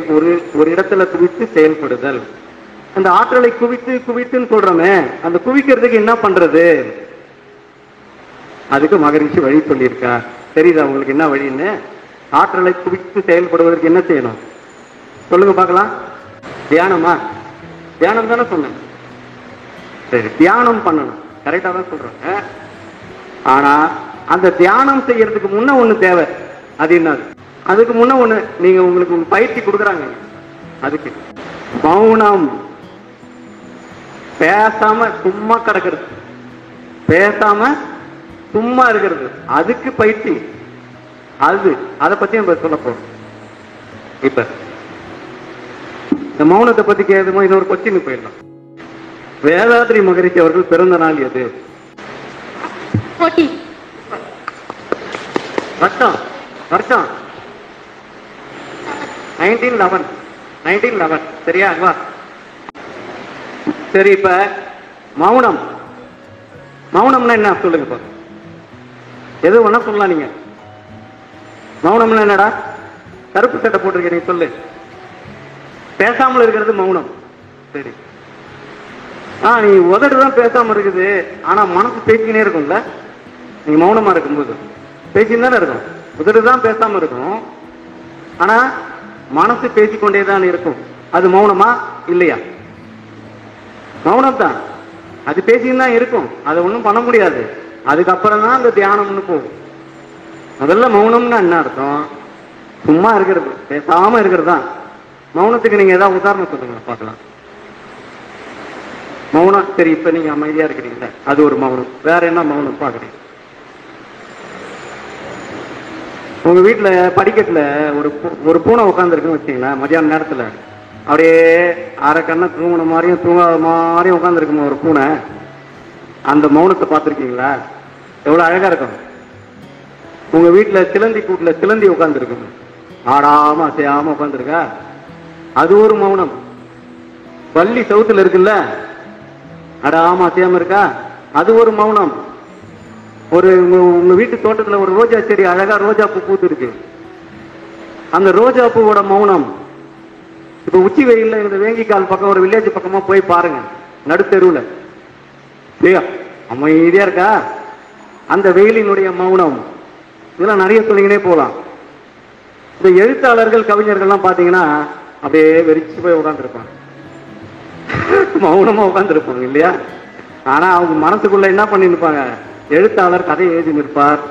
ஒரு இடத்துல குவித்து செயல்படுதல். அந்த ஆற்றலை குவித்துன்னு சொல்றோமே, அந்த குவிக்கிறதுக்கு என்ன பண்றது? அதுக்கு மகரிஷி வழி சொல்லியிருக்கா. தெரியுதா உங்களுக்கு என்ன வழின்னு? ஆற்றலை குவித்து செயல்படுவதற்கு என்ன செய்யணும் சொல்லுங்க பார்க்கலாம். தியானமா? தியானம் தானே சொன்னேன். சரி, தியானம் பண்ணணும், கரெக்டா தான் சொல்றாங்க. ஆனா அந்த தியானம் செய்யறதுக்கு முன்ன ஒண்ணு தேவை. அது என்னது? அதுக்கு முன்ன ஒண்ணு நீங்க உங்களுக்கு பயிற்சி கொடுக்குறாங்க. அதுக்கு மௌனம், பேசாம சும்மா கிடக்கிறது, பேசாம சும்மா இருக்கிறது, அதுக்கு பயிற்சி. அதை பத்தி நம்ம சொல்ல போறோம். இப்ப இந்த மௌனத்தை பத்தி கேட்குமோ இன்னொரு கொஸ்டின் போயிடலாம். வேதாத்ரி மகரிஷி அவர்கள் பிறந்த நாள் எது? வருஷம் வருஷம் 1911. சரியா? வா. சரி, இப்ப மௌனம் மௌனம்னா என்ன சொல்லுங்க பாரு. எது ஒண்ணா சொல்லலாம் நீங்க. மௌனம்னா என்னடா? கருப்பு சட்டை போட்டிருக்க, நீ சொல்லு. பேசாமல் இருக்கிறது மௌனம். சரி, நீ உதடுதான் பேசாம இருக்குது, ஆனா மனசு பேசிக்கினே இருக்கும்ல. நீங்க மௌனமா இருக்கும்போது பேசின்னு தானே இருக்கும். உதடுதான் பேசாம இருக்கும், ஆனா மனசு பேசிக்கொண்டே தான் இருக்கும். அது மௌனமா இல்லையா? மௌனம் தான். அது பேசின்னு தான் இருக்கும், அதை ஒன்றும் பண்ண முடியாது. அதுக்கப்புறம் தான் அந்த தியானம்னு போகும். முதல்ல மௌனம்னா என்ன அர்த்தம்? சும்மா இருக்கிறது, பேசாம இருக்கிறது தான் மௌனத்துக்கு. நீங்க ஏதாவது உதாரணம் சொல்லுங்க பார்க்கலாம். மௌனம். சரி, இப்ப நீங்க அமைதியா இருக்கிறீங்களா, அது ஒரு மௌனம். வேற என்ன மௌனம் பாக்குறீங்க? உங்க வீட்டுல படிக்கட்டுல ஒரு பூனை உட்காந்துருக்குன்னு வச்சீங்களா, மதியான நேரத்துல அப்படியே அரை கண்ணை தூங்கின மாதிரியும் தூங்காத மாதிரியும் உட்காந்துருக்குமா ஒரு பூனை. அந்த மௌனத்தை பார்த்துருக்கீங்களா? எவ்வளவு அழகா இருக்கும். உங்க வீட்டுல சிலந்தி கூட்டுல சிலந்தி உட்காந்துருக்கும், ஆடாம அசையாம உட்காந்துருக்கா, அது ஒரு மௌனம். பள்ளி சவுத்துல இருக்குல்ல, ஆடாம அசையாம இருக்கா, அது ஒரு மௌனம். உங்க வீட்டு தோட்டத்துல ஒரு ரோஜா செடி அழகா ரோஜா பூ பூத்து இருக்கு, அந்த ரோஜா பூவோட மௌனம். இப்ப உச்சி வெயில்ல இந்த வேங்கிக்கால் பக்கம் ஒரு வில்லேஜ் பக்கமா போய் பாருங்க, நடுத்தெருவுல அமைதியா இருக்கா, அந்த வெயிலினுடைய மௌனம். இதெல்லாம் நிறைய சொல்லிங்கனே போலாம். இந்த எழுத்தாளர்கள் கவிஞர்கள்லாம் பாத்தீங்கன்னா அப்படியே வெறிச்சு போய் உட்காந்துருப்பாங்க, மௌனமா உட்காந்துருப்பாங்க இல்லையா? ஆனா அவங்க மனசுக்குள்ள என்ன பண்ணிருப்பாங்க? எழுத்தாளர் கதையை எழுதி நிற்பார்,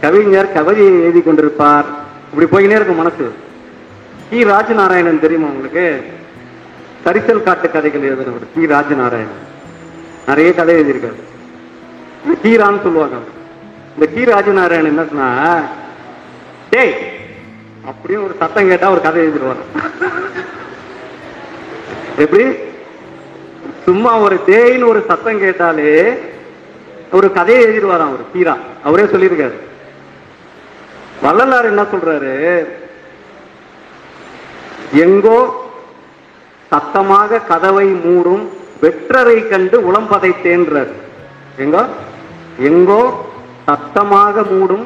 கவிஞர் கவிதையை எழுதி கொண்டிருப்பார். இப்படி போயினே இருக்கும் மனசு. கி ராஜநாராயணன் தெரியுமா உங்களுக்கு? கரிசல் காட்டு கதைகள் எழுதினவர் கி ராஜநாராயணன். நிறைய கதை எழுதியிருக்காரு. கீரான்னு சொல்லுவாங்க. இந்த கி ராஜநாராயணன் என்னன்னா, டேய் அப்படின்னு ஒரு சத்தம் கேட்டா ஒரு கதை எழுதிடுவாங்க. எப்படி? சும்மா ஒரு தேயின்னு ஒரு சத்தம் கேட்டாலே ஒரு கதையை எழுதிடுவாராம் அவர் கீரா. அவரே சொல்லியிருக்காரு. வள்ளலார் என்ன சொல்றாரு? எங்கோ சத்தமாக கதவை மூடும் வெற்றரை கண்டு உளம் பதைத்தேன்றார். எங்கோ சத்தமாக மூடும்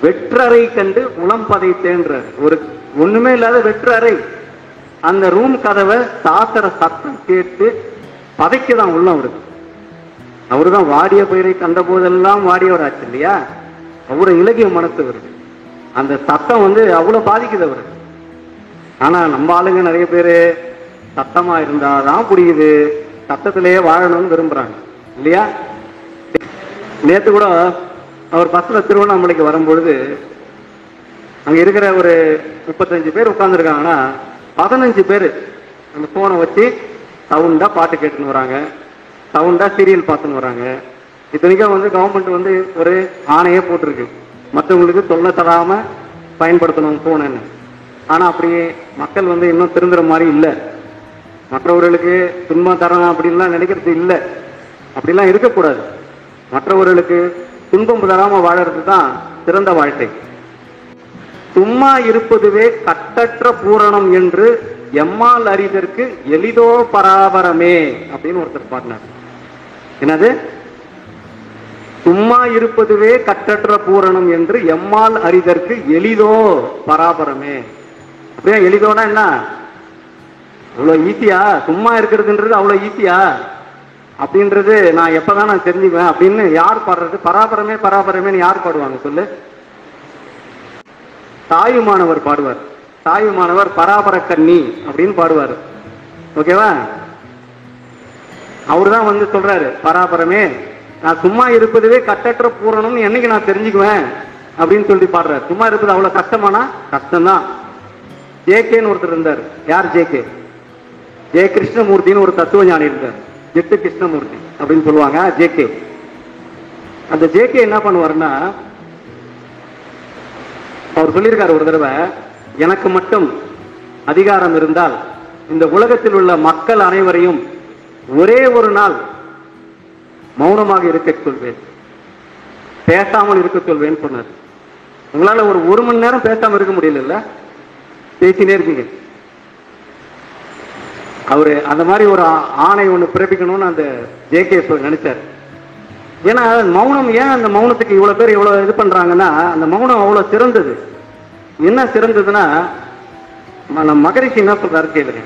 வெற்றரை கண்டு உளம் பதைத்தேன்றார். ஒரு ஒண்ணுமே இல்லாத வெற்றறை, அந்த ரூம் கதவை சாத்திர சத்தம் கேட்டு பதைக்குதான் உள்ள அவருக்கு. அவருதான் வாடிய பயிரை கண்ட போதெல்லாம் வாடியவர் ஆச்சு இல்லையா? அவ்வளவு இலகிய மனசு வருது. அந்த சத்தம் அவ்வளவு பாதிக்குது அவருக்கு. ஆனா நம்ம ஆளுங்க நிறைய பேரு சத்தமா இருந்தாதான் புரியுது, சத்தத்திலேயே வாழணும்னு விரும்புறாங்க இல்லையா? நேத்து கூட அவர் பஸ்ல திருவண்ணாமலைக்கு வரும்பொழுது அங்க இருக்கிற ஒரு 35 பேர் உட்கார்ந்து இருக்காங்கன்னா 15 பேர் அந்த போனை வச்சு சவுண்டா பாட்டு கேட்டுன்னு வராங்க, சவுண்டா சீரியல் பார்த்துன்னு வராங்க. இத்தனைக்கும் கவர்மெண்ட் ஒரு ஆணையே போட்டிருக்கு, மற்றவங்களுக்கு தொல்லை தராம பயன்படுத்தணும் போனேன்னு. ஆனா அப்படியே மக்கள் இன்னும் திருந்துற மாதிரி இல்லை. மற்றவர்களுக்கு துன்பம் தரணும் அப்படின்லாம் நினைக்கிறது இல்லை. அப்படிலாம் இருக்கக்கூடாது. மற்றவர்களுக்கு துன்பம் தராம வாழறது தான் சிறந்த வாழ்க்கை. சும்மா இருப்பதுவே கட்டற்ற பூரணம் என்று எம்மால் அறிதற்கு எளிதோ பராபரமே அப்படின்னு ஒருத்தர் பாடினார். என்னது? சும்மா இருப்பதுவே கட்டற்ற பூரணம் என்று எம்மால் அறிதற்கு எளிதோ பராபரமே. அப்படியா? எளிதோனா என்ன? அவ்வளவு ஈஸியா? சும்மா இருக்கிறதுன்றது அவ்வளவு ஈஸியா அப்படின்றது நான் எப்பதான் நான் தெரிஞ்சுக்குவேன் அப்படின்னு யார் பாடுறது? பராபரமே பராபரமேன்னு யார் பாடுவாங்க சொல்லு? தாயுமானவர் பாடுவார். தாயுமானவர் பராபர கண்ணி அப்படின்னு பாடுவார். ஓகேவா? அவருதான் சொல்றாரு, பராபரமே நான் சும்மா இருப்பதுவே கட்டற்ற பூரணம் என்னைக்கு நான் தெரிஞ்சுக்குவேன் அப்படின்னு சொல்லி பாடுறாரு. சும்மா இருப்பது அவ்வளவு கஷ்டமானா? கஷ்டம்தான். ஜேகேன்னு ஒருத்தர் இருந்தார். யார் ஜேகே? ஜெய கிருஷ்ணமூர்த்தின்னு ஒரு தத்துவ ஞானி இருந்தார். ஜெட்டு கிருஷ்ணமூர்த்தி அப்படின்னு சொல்லுவாங்க ஜேகே. அந்த ஜேகே என்ன பண்ணுவாருன்னா, அவர் சொல்லியிருக்காரு ஒரு தடவை, எனக்கு மட்டும் அதிகாரம் இருந்தால் இந்த உலகத்தில் உள்ள மக்கள் அனைவரையும் ஒரே ஒரு நாள் மௌனமாக இருக்க சொல்வேன், பேசாமல் இருக்க சொல்வேன் சொன்னார். உங்களால ஒரு மணி நேரம் பேசாம இருக்க முடியல, பேசினே இருக்கீங்க. அவரு அந்த மாதிரி ஒரு ஆணை ஒண்ணு பிறப்பிக்கணும்னு அந்த ஜே.கே. நினைச்சார். ஏன்னா மௌனம், ஏன் அந்த மௌனத்துக்கு இவ்வளவு பேர் இவ்வளவு இது பண்றாங்கன்னா, அந்த மௌனம் அவ்வளவு சிறந்தது. என்ன சிறந்ததுன்னா, மகரிஷி என்ன சொல்றாரு கேளுங்க.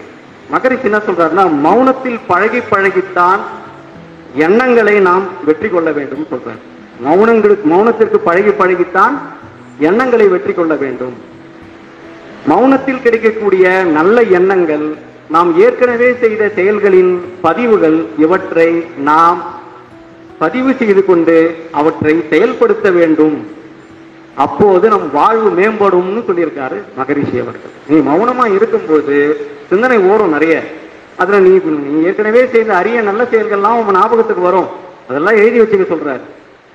மகரிஷி என்ன சொல்றாருன்னா, மௌனத்தில் பழகி பழகித்தான் எண்ணங்களை நாம் வெற்றி கொள்ள வேண்டும் சொல்றாரு. மௌனத்திற்கு பழகி பழகித்தான் எண்ணங்களை வெற்றி கொள்ள வேண்டும். மௌனத்தில் கிடைக்கக்கூடிய நல்ல எண்ணங்கள், நாம் ஏற்கனவே செய்த செயல்களின் பதிவுகள், இவற்றை நாம் பதிவு செய்து கொண்டு அவற்றை செயல்படுத்த வேண்டும். அப்போது நம் வாழ்வு மேம்படும்னு சொல்லியிருக்காரு மகரிஷி அவர்கள். நீ மௌனமா இருக்கும்போது சிந்தனை ஓடும் நிறைய. அதுல நீ ஏற்கனவே செய்த அரிய நல்ல செயல்கள்லாம் உங்க ஞாபகத்துக்கு வரும். அதெல்லாம் எழுதி வச்சுக்க சொல்றாரு.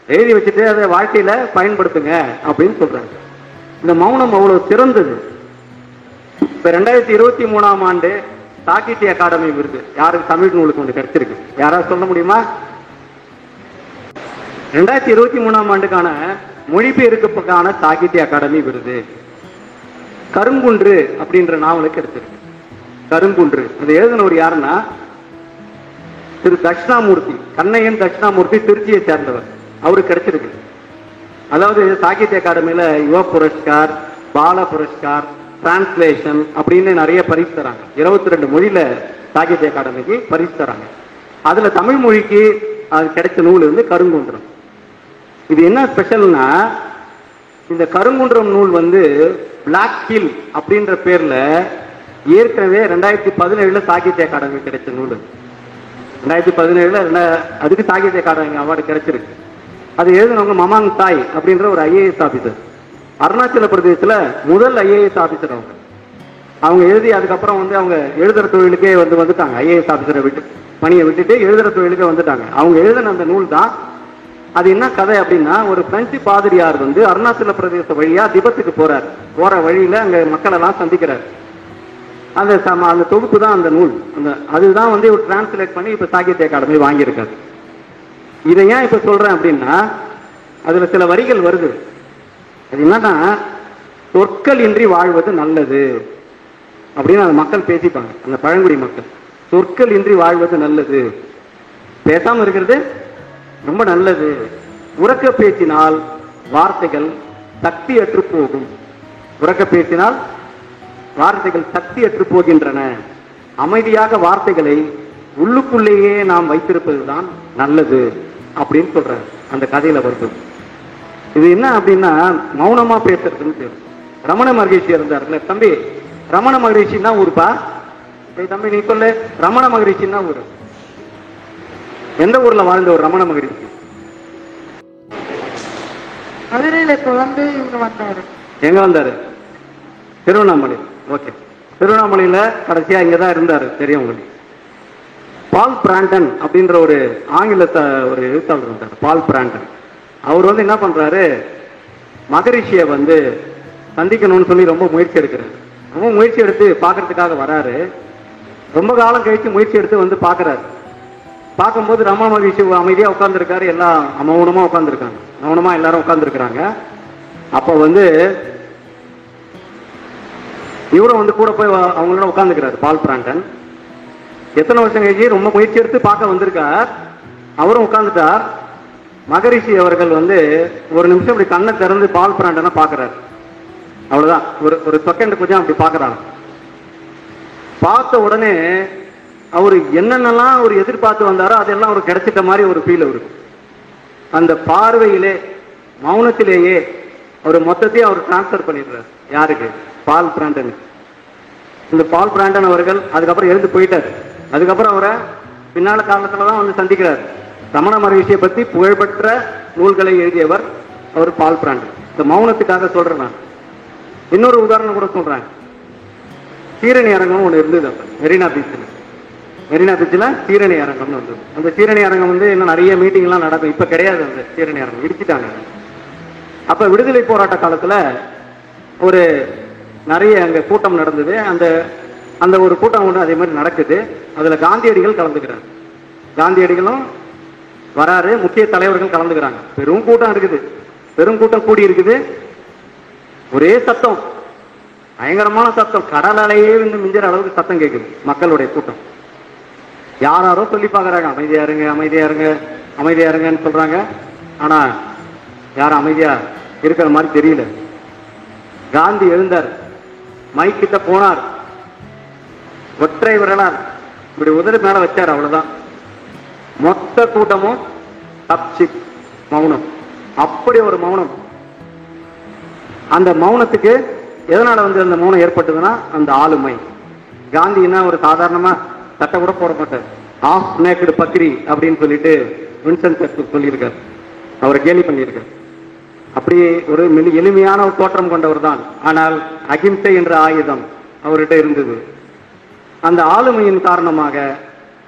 எழுதி வச்சுட்டு அதை வாழ்க்கையில பயன்படுத்துங்க அப்படின்னு சொல்றாரு. இந்த மௌனம் அவ்வளவு சிறந்தது. இப்ப 2023ஆம் ஆண்டு சாகித்ய அகாடமி விருது யாருக்கு தமிழ் நூலுக்கு ஒன்று கிடைச்சிருக்கு? யாராவது சொல்ல முடியுமா? 2023ஆம் ஆண்டுக்கான மொழிபெயர்ப்புக்கான சாகித்ய அகாடமி விருது கருங்குன்று அப்படின்ற நாவலுக்கு கிடைச்சிருக்கு. கருங்குன்று அது எழுதினவர் யாருன்னா திரு தட்சிணாமூர்த்தி, கண்ணையன் தட்சிணாமூர்த்தி, திருச்சியை சேர்ந்தவர். அவருக்கு கிடைச்சிருக்கு. அதாவது சாகித்ய அகாடமியில யுவ புரஸ்கார், பால புரஸ்கார், டிரான்ஸ்லேஷன் அப்படின்னு நிறைய பரிசு தராங்க. 22 மொழியில சாகித்ய அகாடமிக்கு பரிசு தராங்க. அதுல தமிழ் மொழிக்கு அது கிடைச்ச நூல் வந்து கருங்குன்றம். இது என்ன ஸ்பெஷல்னா, இந்த கருங்குன்றம் நூல் வந்து பிளாக் ஹில் அப்படின்ற பேர்ல ஏற்கனவே 2017 சாகித்ய அகாடமி கிடைச்ச நூல். 2017 அதுக்கு சாகித்ய அகாடமி அவார்டு கிடைச்சிருக்கு. அது எழுதினவங்க மமாங் தாய் அப்படின்ற ஒரு IAS ஆபீசர். அருணாச்சல பிரதேசத்துல முதல் IAS ஆபீசர் அவங்க எழுதி அதுக்கப்புறம் வந்து அவங்க எழுதுற தொழிலுக்கே வந்துட்டாங்க. IAS ஆபீசரை விட்டு பணியை விட்டுட்டு எழுதுற தொழிலுக்கே வந்துட்டாங்க. அவங்க எழுதின அந்த நூல் தான். அது என்ன கதை அப்படின்னா, ஒரு பிரெஞ்சு பாதிரியார் வந்து அருணாச்சல பிரதேச வழியா திபத்துக்கு போறார். போற வழியில அங்க மக்கள் எல்லாம் சந்திக்கிறார். அந்த தொகுப்பு தான் அந்த நூல். அதுதான் வந்து ஒரு டிரான்ஸ்லேட் பண்ணி இப்ப சாகித்ய அகாடமி வாங்கியிருக்காரு. இதை ஏன் இப்ப சொல்றேன் அப்படின்னா, அதுல சில வரிகள் வருது. அது என்னன்னா, சொற்கள் இன்றி வாழ்வது நல்லது அப்படின்னு அந்த மக்கள் பேசிப்பாங்க. அந்த பழங்குடி மக்கள் சொற்கள் இன்றி வாழ்வது நல்லது, பேசாம இருக்கிறது ரொம்ப நல்லது. உறக்க பேசினால் வார்த்தைகள் சக்தியற்று போகும். உறக்க பேசினால் வார்த்தைகள் சக்தியற்று போகின்றன. அமைதியாக வார்த்தைகளை உள்ளுக்குள்ளேயே நாம் வைத்திருப்பதுதான் நல்லது அப்படின்னு சொல்றாரு அந்த கதையில வருது. இது என்ன அப்படின்னா, மௌனமா பேசுறதுன்னு தெரியும். ரமண மகரிஷி இருந்தாருல தம்பி, ரமண மகரிஷின்னா ஊருப்பா தம்பி, நீ சொல்லு, ரமண மகரிஷின்னா ஊரு எந்த ஊர்ல வாழ்ந்த ஒரு ரமண மகரிஷி? மதுரையில இப்ப வந்து இவங்க வந்தாரு. எங்க வந்தாரு? திருவண்ணாமலை. ஓகே, திருவண்ணாமலையில கடைசியா இங்கதான் இருந்தாரு. தெரியும் உங்களுக்கு. பால் பிராண்டன் அப்படின்ற ஒரு ஆங்கில ஒரு எழுத்தாளர் இருந்தார், பால் பிராண்டன். அவர் வந்து என்ன பண்றாரு, மகரிஷியை வந்து சந்திக்கணும்னு சொல்லி ரொம்ப முயற்சி எடுக்கிறாரு. ரொம்ப முயற்சி எடுத்து பாக்குறதுக்காக வராரு. ரொம்ப காலம் கழிச்சு முயற்சி எடுத்து வந்து பாக்குறாரு. பார்க்கும்போது ரமண மகரிஷி அமைதியா உட்கார்ந்துருக்காரு. எல்லாம் மௌனமா உட்கார்ந்துருக்காங்க. மௌனமா எல்லாரும் உட்கார்ந்துருக்காங்க. அப்ப வந்து இவரும் வந்து கூட போய் அவங்களோட உட்கார்ந்துக்கிறாரு பால் பிராண்டன். எத்தனை வருஷம் கழிச்சு ரொம்ப முயற்சி எடுத்து பார்க்க வந்திருக்கார். அவரும் உட்கார்ந்துட்டார். மகரிஷி அவர்கள் வந்து ஒரு நிமிஷம் இப்படி கண்ணை திறந்து பால் பிராண்டனை பாக்குறாரு. அவ்வளவுதான், ஒரு செகண்ட் கொஞ்சம் அப்படி பாக்குறாங்க. பார்த்த உடனே அவரு என்னென்னலாம் அவர் எதிர்பார்த்து வந்தாரோ அதெல்லாம் அவருக்கு கிடைச்சிட்ட மாதிரி ஒரு ஃபீல் அவருக்கு. அந்த பார்வையிலே, மௌனத்திலேயே அவர் மொத்தத்தையும் அவர் டிரான்ஸ்பர் பண்ணிடுறாரு. யாருக்கு? பால் பிராண்டன். இந்த பால் பிராண்டன் அவர்கள் அதுக்கப்புறம் எழுந்து போயிட்டார். அதுக்கப்புறம் அவரை பின்னால காலத்துலதான் வந்து சந்திக்கிறார். ரமண மகரிஷியை பத்தி புகழ்பெற்ற நூல்களை எழுதியவர் அவர் பால் பிராண்டன். இந்த மௌனத்துக்காக சொல்றேன் நான். இன்னொரு உதாரணம் கூட சொல்றேன். சீரணி அரங்கம் ஒண்ணு இருந்தது அப்ப மெரினா பீச்சில். மெரினா பீச்சில் சீரணி அரங்கம்னு வந்தது. அந்த சீரணி அரங்கம் வந்து இன்னும் நிறைய மீட்டிங் எல்லாம் நடக்கும். இப்ப கிடையாது, அந்த சீரணி அரங்கம் இடிச்சிட்டாங்க. அப்ப விடுதலை போராட்ட காலத்துல ஒரு நிறைய அங்க கூட்டம் நடந்தது. அந்த அந்த ஒரு கூட்டம் ஒன்று அதே மாதிரி நடக்குது. அதுல காந்தியடிகள் கலந்துக்கிறாங்க. காந்தியடிகளும் வராரு, முக்கிய தலைவர்கள் கலந்துக்கிறாங்க. பெரும் கூட்டம் இருக்குது, பெரும் கூட்டம் கூடி இருக்குது. ஒரே சத்தம், பயங்கரமான சத்தம், கடல் அலையே வந்து மிஞ்சிற அளவுக்கு சத்தம் கேட்குது. மக்களுடைய கூட்டம். யாரோ சொல்லி பாக்குறாங்க, அமைதியா இருங்க, அமைதியா இருங்க, அமைதியா இருங்கன்னு சொல்றாங்க. ஆனா யாரும் அமைதியா இருக்கிற மாதிரி தெரியல. காந்தி எழுந்தார், மைக் கிட்ட போனார், ஒற்றை விரலார் இப்படி உதடு மேல வச்சார். அவ்வளவுதான். மொத்த கூட்டமும் மௌனம். அப்படி ஒரு மௌனம். அந்த மௌனத்துக்கு எதனால வந்து அந்த மௌனம் ஏற்பட்டதுன்னா அந்த ஆளுமை. காந்தின்னா ஒரு சாதாரணமா சட்டை கூட போட மாட்டார். ஆஃப் நேக்கடு பக்ரி அப்படின்னு சொல்லிட்டு வின்சென்ட் சர்ச்சில் சொல்லியிருக்கார். அவரை கேலி பண்ணியிருக்கார். அப்படி ஒரு எளிமையான ஒரு தோற்றம் கொண்டவர் தான். ஆனால் அகிம்சை என்ற ஆயுதம் அவர்கிட்ட இருந்தது. அந்த ஆளுமையின் காரணமாக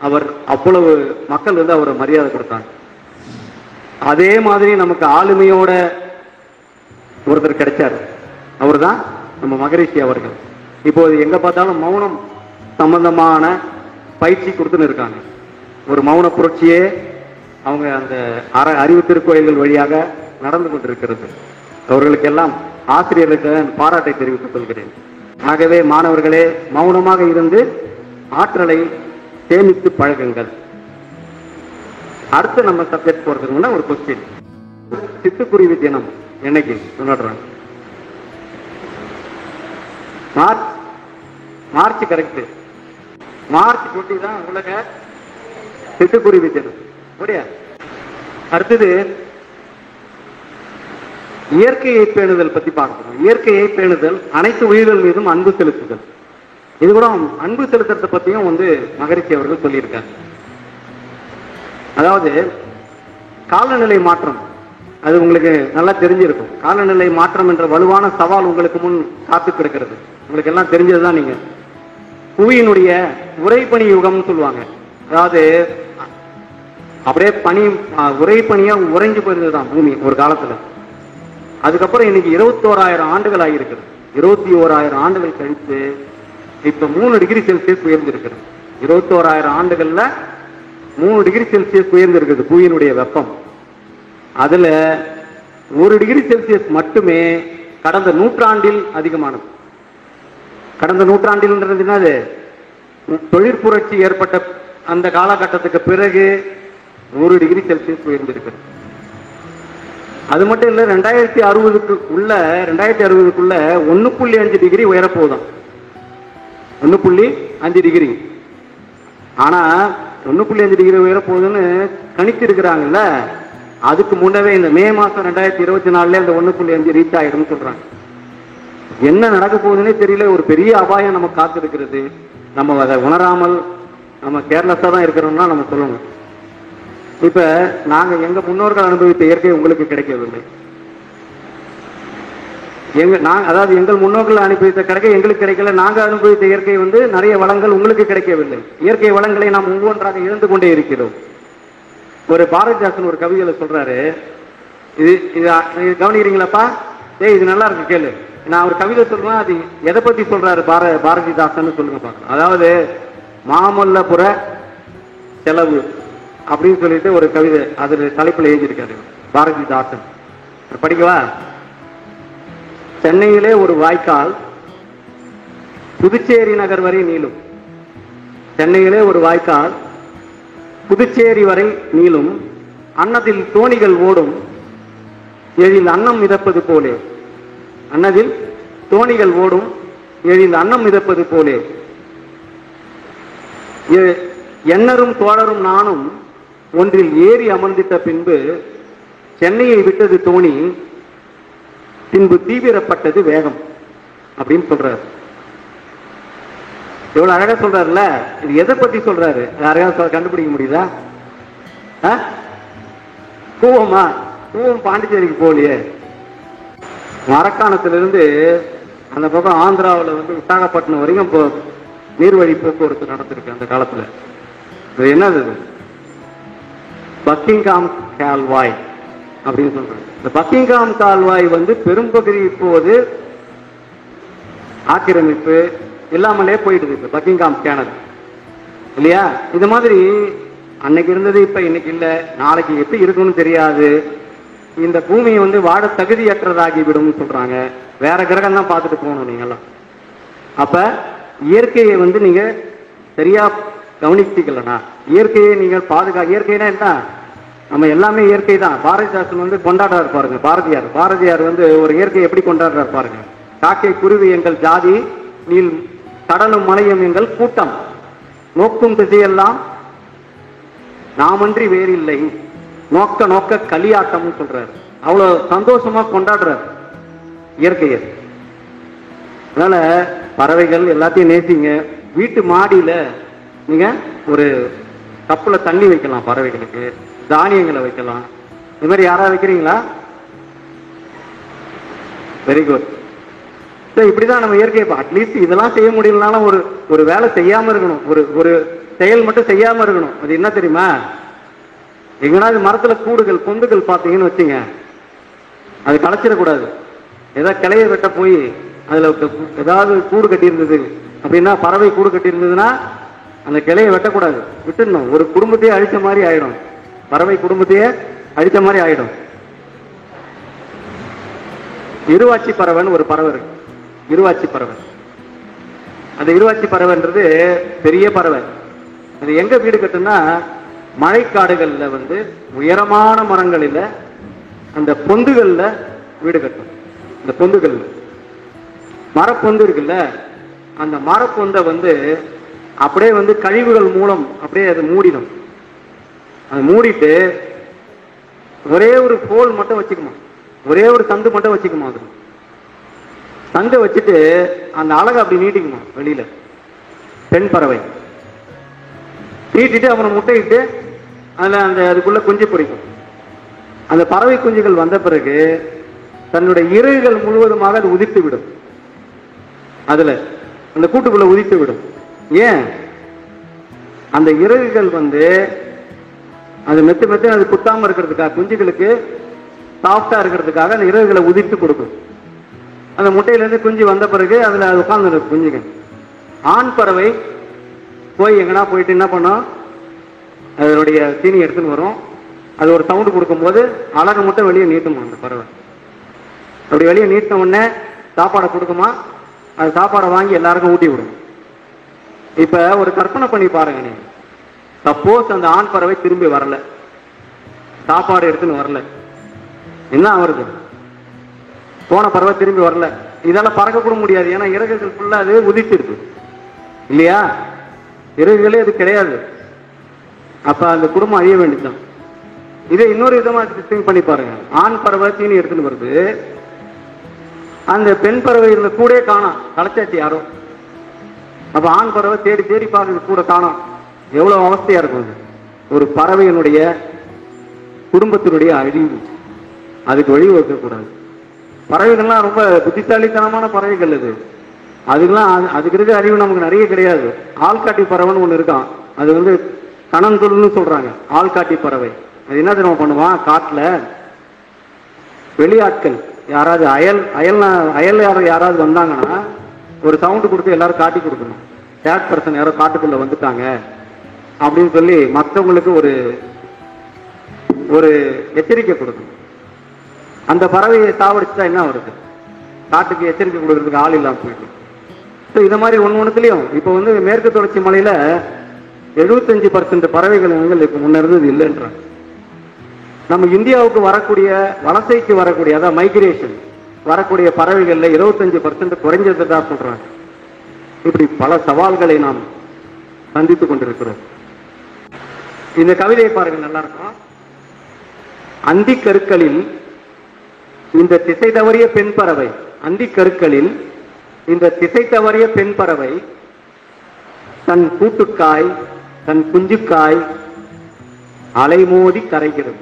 அவர் அவ்வளவு மக்கள் வந்து அவரை மரியாதை கொடுத்தாங்க. அதே மாதிரி நமக்கு ஆளுமையோட ஒருத்தர் கிடைச்சார். அவர் தான் நம்ம மகரிஷி அவர்கள். இப்போது எங்க பார்த்தாலும் மௌனம் சம்பந்தமான பயிற்சி கொடுத்துன்னு இருக்காங்க. ஒரு மௌன புரட்சியே அவங்க அந்த அறிவு திருக்கோயில்கள் வழியாக நடந்து கொண்டிருக்கிறது. அவர்களுக்கெல்லாம் ஆசிரியர்களுக்கு பாராட்டை தெரிவித்துக் கொள்கிறேன். ஆகவே மாணவர்களே, மௌனமாக இருந்து ஆற்றலை சேமித்து பழகுங்கள். அடுத்து நம்ம சப்ஜெக்ட் போறதுக்கு முன்ன ஒரு கொஸ்டின். சிட்டுக்குருவி தினம் என்னைக்கு கொண்டாடுறாங்க? March correct. மார்ச் 20 தான் உலக சிட்டுக்குருவி தினம். அடுத்தது இயற்கையை பேணுதல் பத்தி பார்க்கணும். இயற்கையை பேணுதல், அனைத்து உயிர்கள் மீதும் அன்பு செலுத்துதல். இது கூட அன்பு செலுத்துறதை பத்தியும் வந்து மகரிஷி அவர்கள் சொல்லியிருக்காங்க. அதாவது காலநிலை மாற்றம், அது உங்களுக்கு நல்லா தெரிஞ்சிருக்கும். காலநிலை மாற்றம் என்ற வலுவான சவால் உங்களுக்கு முன் காத்து கிடக்கிறது. உங்களுக்கு எல்லாம் தெரிஞ்சதுதான். நீங்க புவியினுடைய உறைபனி யுகம்னு சொல்லுவாங்க. அதாவது அப்படியே பனி உறைபனியா உறைஞ்சு போயிருந்ததுதான் பூமி ஒரு காலத்துல. அதுக்கப்புறம் இன்னைக்கு 21,000 ஆண்டுகள் ஆகியிருக்கிறது. 21,000 ஆண்டுகள் கழித்து இப்ப 3 டிகிரி செல்சியஸ் உயர்ந்திருக்கிறது. 21,000 ஆண்டுகள்ல 3 டிகிரி செல்சியஸ் உயர்ந்திருக்குது புவியினுடைய வெப்பம். அதுல 1 டிகிரி செல்சியஸ் மட்டுமே கடந்த நூற்றாண்டில் அதிகமானது. கடந்த நூற்றாண்டில்ன்றது என்னது? தொழிற்புரட்சி ஏற்பட்ட அந்த காலகட்டத்துக்கு பிறகு 1 டிகிரி செல்சியஸ் உயர்ந்திருக்கிறது. அது மட்டும் இல்ல, 2060க்குள்ள 1.5 டிகிரி உயரப்போகுதாம். 1.5 டிகிரி. ஆனா 1.5 டிகிரி உயரப்போகுதுன்னு கணிச்சிருக்கிறாங்கல்ல, அதுக்கு முன்னவே இந்த மே மாசம் 2024 அந்த 1.5 ரீச் ஆயிடும் சொல்றாங்க. என்ன நடக்க போகுதுன்னே தெரியல. ஒரு பெரிய அபாயம் நமக்கு காத்து இருக்கிறது. நம்ம அதை உணராமல் நம்ம கேர்லெஸ்ஸா தான் இருக்கிறோம்னா நம்ம சொல்லணும். இப்ப நாங்க எங்க முன்னோர்கள் அனுபவித்த இயற்கை உங்களுக்கு கிடைக்கவில்லை. அதாவது எங்கள் முன்னோர்கள் அனுபவித்த கிடைக்க எங்களுக்கு கிடைக்கல. நாங்க அனுபவித்த இயற்கை வந்து நிறைய வளங்கள் உங்களுக்கு கிடைக்கவில்லை. இயற்கை வளங்களை நாம் ஒவ்வொன்றாக இழந்து கொண்டே இருக்கிறோம். ஒரு பாரதிதாசன் ஒரு கவிதையில சொல்றாரு, இது கவனிக்கிறீங்களாப்பா? இது நல்லா இருக்கு, கேளு. நான் ஒரு கவிதை சொல்லுவேன், அது எதை பத்தி சொல்றாரு பாரதிதாசன் சொல்லுங்க பார்க்கலாம். அதாவது மாமல்லபுர செலவு அப்படின்னு சொல்லிட்டு ஒரு கவிதை அதுல தலைப்புல எழுதியிருக்காரு பாரதிதாசன். படிக்கவா? சென்னையிலே ஒரு வாய்க்கால் புதுச்சேரி நகர் வரை நீளும். சென்னையிலே ஒரு வாய்க்கால் புதுச்சேரி வரை நீளும். அன்னதில் தோணிகள் ஓடும், எழில் அன்னம் மிதப்பது போலே. அன்னதில் தோணிகள் ஓடும், எழில் அன்னம் மிதப்பது போலே. எண்ணரும் தோழரும் நானும் ஒன்றில் ஏறி அமர்ந்திட்ட பின்பு சென்னையை விட்டது தோணி, பின்பு தீவிரப்பட்டது வேகம் அப்படின்னு சொல்றாரு. எவ்வளவு அழகா சொல்றாருல்ல. இது எதை பத்தி சொல்றாரு? யாரையாவது கண்டுபிடிக்க முடியுதா? கூவமா? கூவம் பாண்டிச்சேரிக்கு போலியே. மரக்காணத்திலிருந்து அந்த பக்கம் ஆந்திராவில் வந்து விசாகப்பட்டினம் வரைக்கும் இப்போ நீர்வழி போக்குவரத்து நடந்திருக்கு அந்த காலத்துல. இது என்னது? பக்கிங்காம் கால்வாய் அப்படின்னு சொல்றாங்க. இந்த பக்கிங்காம் கால்வாய் வந்து பெரும்பகுதி இப்போது ஆக்கிரமிப்பு இல்லாமலே போயிடுது. இப்ப பக்கிங்காம் கேனல் இல்லையா? இது மாதிரி அன்னைக்கு இருந்தது இப்ப இன்னைக்கு இல்ல, நாளைக்கு எப்படி இருக்குன்னு தெரியாது. இந்த பூமி வந்து வாழ தகுதியற்றதாகி விடும் சொல்றாங்க. வேற கிரகம் தான் பார்த்துட்டு போகணும் நீங்கெல்லாம். அப்ப இயற்கையை வந்து நீங்க சரியா கவனிச்சிக்கலனா, இயற்கையை நீங்கள் இயற்கைனா என்ன? நம்ம எல்லாமே இயற்கை தான். பாரதிதாசன் வந்து கொண்டாடுறாரு பாருங்க. பாரதியார் வந்து ஒரு இயற்கையை எப்படி கொண்டாடுறாரு பாருங்க. காக்கை குருவி எங்கள் ஜாதி, நீள் கடலும் மலையும் எங்கள் கூட்டம், நோக்கும் திசையெல்லாம் நாமன்றி வேறில்லை, நோக்க நோக்க களியாட்டம் சொல்றாரு. அவ்வளவு சந்தோஷமா கொண்டாடுறாரு இயற்கையை. அதனால பறவைகள் எல்லாத்தையும் நேசிங்க. வீட்டு மாடியில நீங்க ஒரு கப்புல தண்ணி வைக்கலாம், பறவைகளுக்கு தானியங்களை வைக்கலாம். இது மாதிரி யாராவது வைக்கிறீங்களா? Very good. இப்படிதான் நம்ம இயற்கையை அட்லீஸ்ட் இதெல்லாம் செய்ய முடியலனாலும் ஒரு வேலை செய்யாம இருக்கணும். ஒரு செயல் மட்டும் செய்யாம இருக்கணும். அது என்ன தெரியுமா? எங்கனாவது மரத்துல கூடுகள் பொந்துகள் பார்த்தீங்கன்னு வச்சுங்க, அது களைச்சிடக்கூடாது. ஏதாவது கிளைய வெட்ட போய் அதுல ஏதாவது கூடு கட்டி இருந்தது அப்படின்னா, பறவை கூடு கட்டி இருந்ததுன்னா அந்த கிளையை வெட்டக்கூடாது, விட்டுடணும். ஒரு குடும்பத்தையே அழிச்ச மாதிரி ஆயிடும். பறவை குடும்பத்தையே அழிச்ச மாதிரி ஆயிடும். இருவாச்சி பறவைன்னு ஒரு பறவை இருக்கு. இருவாச்சி பறவை. அந்த இருவாச்சி பறவைன்றது பெரிய பறவை. அது எங்க வீடு கட்டுன்னா, மழைக்காடுகள்ல வந்து உயரமான மரங்களில அந்த பொந்துகள்ல வீடு கட்டும். இந்த பொந்துகள் மரப்பொந்து இருக்குல்ல, அந்த மரப்பொந்தை வந்து அப்படியே வந்து கழிவுகள் மூலம் அப்படியே அது மூடிடும். அது மூடிட்டு ஒரே ஒரு போல் மட்டும் வச்சுக்குமா, ஒரே ஒரு தண்டு மட்டும் வச்சுக்குமா. அது தண்டை வச்சுட்டு அந்த அழகை அப்படி நீட்டிக்குமா வெளியில. பெண் பறவை நீட்டிட்டு அப்புறம் முட்டையிட்டு அதுல அதுக்குள்ள குஞ்சு பொரிக்கும். அந்த பறவை குஞ்சுகள் வந்த பிறகு தன்னுடைய இறகுகள் முழுவதுமாக அது உதிர்த்து விடும். அதுல அந்த கூட்டுக்குள்ள உதிர்த்து விடும். ஏன்? அந்த இறகுகள் வந்து அது மெத்து அது குத்தாம இருக்கிறதுக்காக, குஞ்சுகளுக்கு சாஃப்டா இருக்கிறதுக்காக அந்த இறகுகளை உதிர்த்து கொடுக்கும். அந்த முட்டையிலிருந்து குஞ்சு வந்த பிறகு அதுல உட்கார்ந்து குஞ்சுகள். ஆண் பறவை போய் எங்கன்னா போயிட்டு என்ன பண்ணும், அதனுடைய தீனி எடுத்துன்னு வரும். அது ஒரு சவுண்டு கொடுக்கும் போது அழகு மட்டும் வெளியே நீட்டுமா அந்த பறவை. அப்படி வெளியே நீட்டின உடனே சாப்பாடை கொடுக்குமா, அது சாப்பாடை வாங்கி எல்லாருக்கும் ஊட்டி விடும். இப்ப ஒரு கற்பனை பண்ணி பாருங்க நீங்க. சப்போஸ் அந்த ஆண் பறவை திரும்பி வரல, சாப்பாடு எடுத்துன்னு வரல, என்ன வருது? போன பறவை திரும்பி வரல. இதெல்லாம் பறக்க கூட முடியாது. ஏன்னா இறகுகள் ஃபுல்லா அது உதிச்சிருக்கு இல்லையா? இறகுகளே அது கிடையாது. அப்ப அந்த குடும்பம் அழிய வேண்டியதுதான். இதை இன்னொரு விதமா திங்க் பண்ணி பாருங்க. ஆண் பறவை தீனி எடுத்துன்னு வருது, அந்த பெண் பறவை இருந்த கூட காணோம், களைச்சாச்சு யாரோ. அப்ப ஆண் பறவை தேடி தேடி பார்க்குது, கூட காணோம். எவ்வளவு அவஸ்தையா இருக்கும். ஒரு பறவையினுடைய குடும்பத்தினுடைய அழிவு. அதுக்கு வழி வைக்கக்கூடாது. பறவைகள்லாம் ரொம்ப புத்திசாலித்தனமான பறவைகள். அதுக்கு இருக்க அறிவு நமக்கு நிறைய கிடையாது. ஆள்காட்டி பறவைன்னு ஒண்ணு இருக்கான். அது வந்து கணந்துள்னு சொல்றாங்க. ஆள்காட்டி பறவை. அது என்ன தெரியுமா பண்ணுவான்? காட்டுல வெளியாட்கள் யாராவது அயல் யாராவது வந்தாங்கன்னா ஒரு சவுண்டு கொடுத்து எல்லாரும் காட்டி கொடுக்கணும். தேர்ட் பர்சன் யாரோ காட்டுக்குள்ள வந்துட்டாங்க அப்படின்னு சொல்லி மற்றவங்களுக்கு ஒரு எச்சரிக்கை கொடுக்கணும். அந்த பறவையை சாவடிச்சுட்டா என்ன வருது? காட்டுக்கு எச்சரிக்கை கொடுக்கறதுக்கு ஆள் இல்லாம போயிடும். இந்த மாதிரி ஒண்ணுலயும் இப்ப வந்து மேற்கு தொடர்ச்சி மலையில 75% பறவைகள் இப்ப முன்ன இருந்தது இல்லைன்றாங்க. நம்ம இந்தியாவுக்கு வரக்கூடிய வலசைக்கு வரக்கூடிய, அதாவது மைக்ரேஷன் வரக்கூடிய பறவைகள்ல 25% குறைஞ்சதா சொல்றாங்க. இப்படி பல சவால்களை நாம் சந்தித்துக் கொண்டிருக்கிறோம். இந்த கவிதையை பாருங்க, நல்லா இருக்கும். அந்தி கருக்களில் இந்த திசை தவறிய பெண் பறவை, அந்தி கருக்களில் இந்த திசை தவறிய பெண் பறவை தன் கூட்டுக்காய் தன் குஞ்சுக்காய் அலைமோதி கரைகிறது.